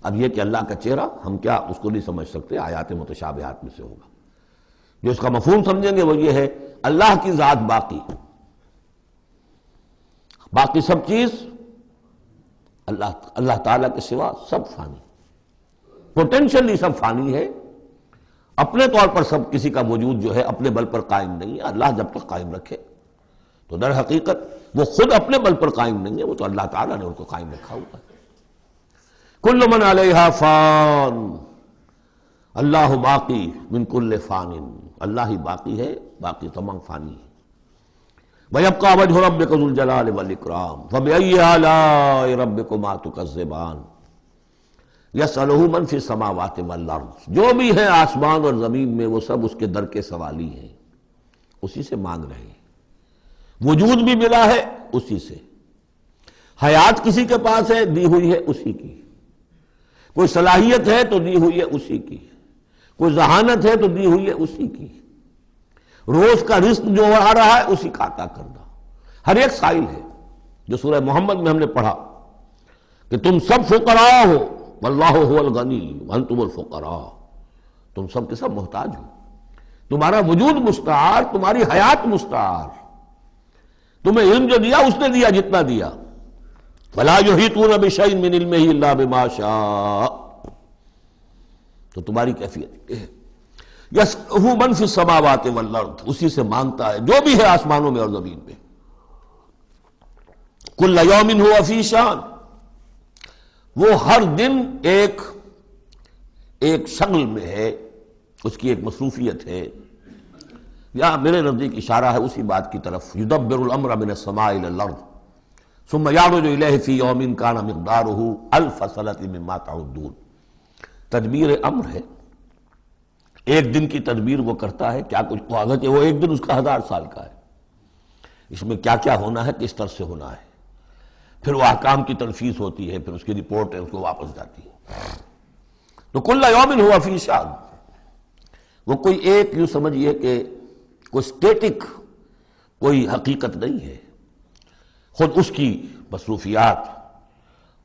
اب یہ کہ اللہ کا چہرہ ہم کیا اس کو نہیں سمجھ سکتے، آیات متشابہات میں سے ہوگا۔ جو اس کا مفہوم سمجھیں گے وہ یہ ہے اللہ کی ذات باقی، باقی سب چیز اللہ تعالیٰ کے سوا سب فانی، پوٹینشلی سب فانی ہے، اپنے طور پر سب کسی کا وجود جو ہے اپنے بل پر قائم نہیں ہے۔ اللہ جب تک قائم رکھے تو در حقیقت وہ خود اپنے بل پر قائم نہیں ہے، وہ تو اللہ تعالیٰ نے ان کو قائم رکھا ہوا ہے۔ کل من علیہا فان، اللہ باقی من کل فان، اللہ ہی باقی ہے، باقی تمام فانی ہے۔ وَيَبْقَى وَجْهُ رَبِّكَ ذُو الْجَلَالِ وَالْإِكْرَامِ فَبِأَيِّ آلَاءِ رَبِّكُمَا تُكَذِّبَانِ يَسْأَلُهُ مَنْ فِي السَّمَاوَاتِ وَالْأَرْضِ، جو بھی ہے آسمان اور زمین میں وہ سب اس کے در کے سوالی ہیں، اسی سے مانگ رہے ہیں۔ وجود بھی ملا ہے اسی سے، حیات کسی کے پاس ہے دی ہوئی ہے اسی کی، کوئی صلاحیت ہے تو دی ہوئی ہے اسی کی، کوئی ذہانت ہے تو دی ہوئی ہے اسی کی، روز کا رزق جو آ رہا ہے اسی کا عطا کردہ، ہر ایک سائل ہے۔ جو سورہ محمد میں ہم نے پڑھا کہ تم سب فقراء ہو واللہ هو الغنی وانتم الفقراء، تم سب کے سب محتاج ہو، تمہارا وجود مستعار، تمہاری حیات مستعار، تمہیں علم جو دیا اس نے دیا جتنا دیا۔ ولا یحیطون بشیء من علمہ الا بما شاء، تو تمہاری کیفیت یہ ہے۔ یسألہ من فی السماوات والارض، اسی سے مانگتا ہے جو بھی ہے آسمانوں میں اور زمین میں۔ کل یوم ہوا فی شان، وہ ہر دن ایک شغل میں ہے، اس کی ایک مصروفیت ہے۔ یا میرے نزدیک اشارہ ہے اسی بات کی طرف، یدبر الامر من السماء الى الارض ثم یعرج الیہ فی یوم کان مقدارہ الف سنۃ مما تعدون۔ تدبیر امر ہے، ایک دن کی تدبیر وہ کرتا ہے، کیا کچھ اگر کہ وہ ایک دن اس کا 1000 سال کا ہے، اس میں کیا کیا ہونا ہے، کس طرح سے ہونا ہے، پھر وہ احکام کی تنفیذ ہوتی ہے، پھر اس کی رپورٹ ہے، اس کو واپس جاتی ہے۔ تو کل یوم ہوا فی شان، وہ کوئی ایک یوں سمجھیے کہ کوئی اسٹیٹک کوئی حقیقت نہیں ہے، خود اس کی مصروفیات،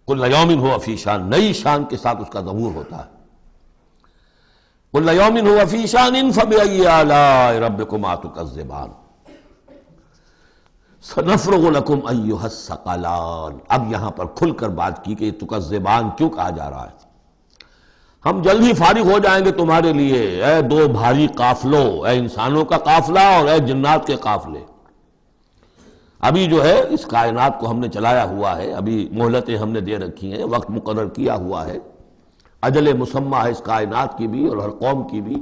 کل یوم ہوا فی شان، نئی شان کے ساتھ اس کا ظہور ہوتا ہے۔ کل یوم ہوا فی شان فبأی آلاء ربکما تکذبان سنفرغ لکم ایھا الثقلان۔ اب یہاں پر کھل کر بات کی کہ یہ تکذبان کیوں کہا جا رہا ہے۔ ہم جلد ہی فارغ ہو جائیں گے تمہارے لیے، اے دو بھاری قافلوں، اے انسانوں کا قافلہ اور اے جنات کے قافلے۔ ابھی جو ہے اس کائنات کو ہم نے چلایا ہوا ہے، ابھی مہلتیں ہم نے دے رکھی ہیں، وقت مقرر کیا ہوا ہے، اجل مسمى ہے اس کائنات کی بھی اور ہر قوم کی بھی۔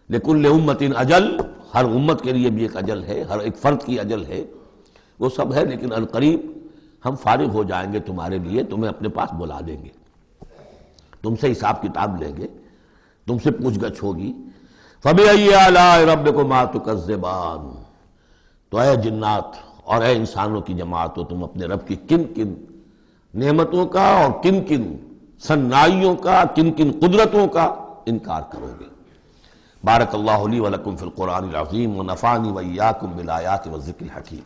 لکل امت اجل، ہر امت کے لیے بھی ایک اجل ہے، ہر ایک فرد کی اجل ہے، وہ سب ہے، لیکن القریب ہم فارغ ہو جائیں گے تمہارے لیے، تمہیں اپنے پاس بلا دیں گے، تم سے حساب کتاب لیں گے، تم سے پوچھ گچھ ہوگی۔ فبأي آلاء ربكما تكذبان، تو اے جنات اور اے انسانوں کی جماعت ہو، تم اپنے رب کی کن کن نعمتوں کا اور کن کن صنائیوں کا، کن کن قدرتوں کا انکار کرو گے۔ بارک اللہ لی ولکم فی القرآن العظیم ونفعنی وإیاکم بالآیات والذکر الحکیم۔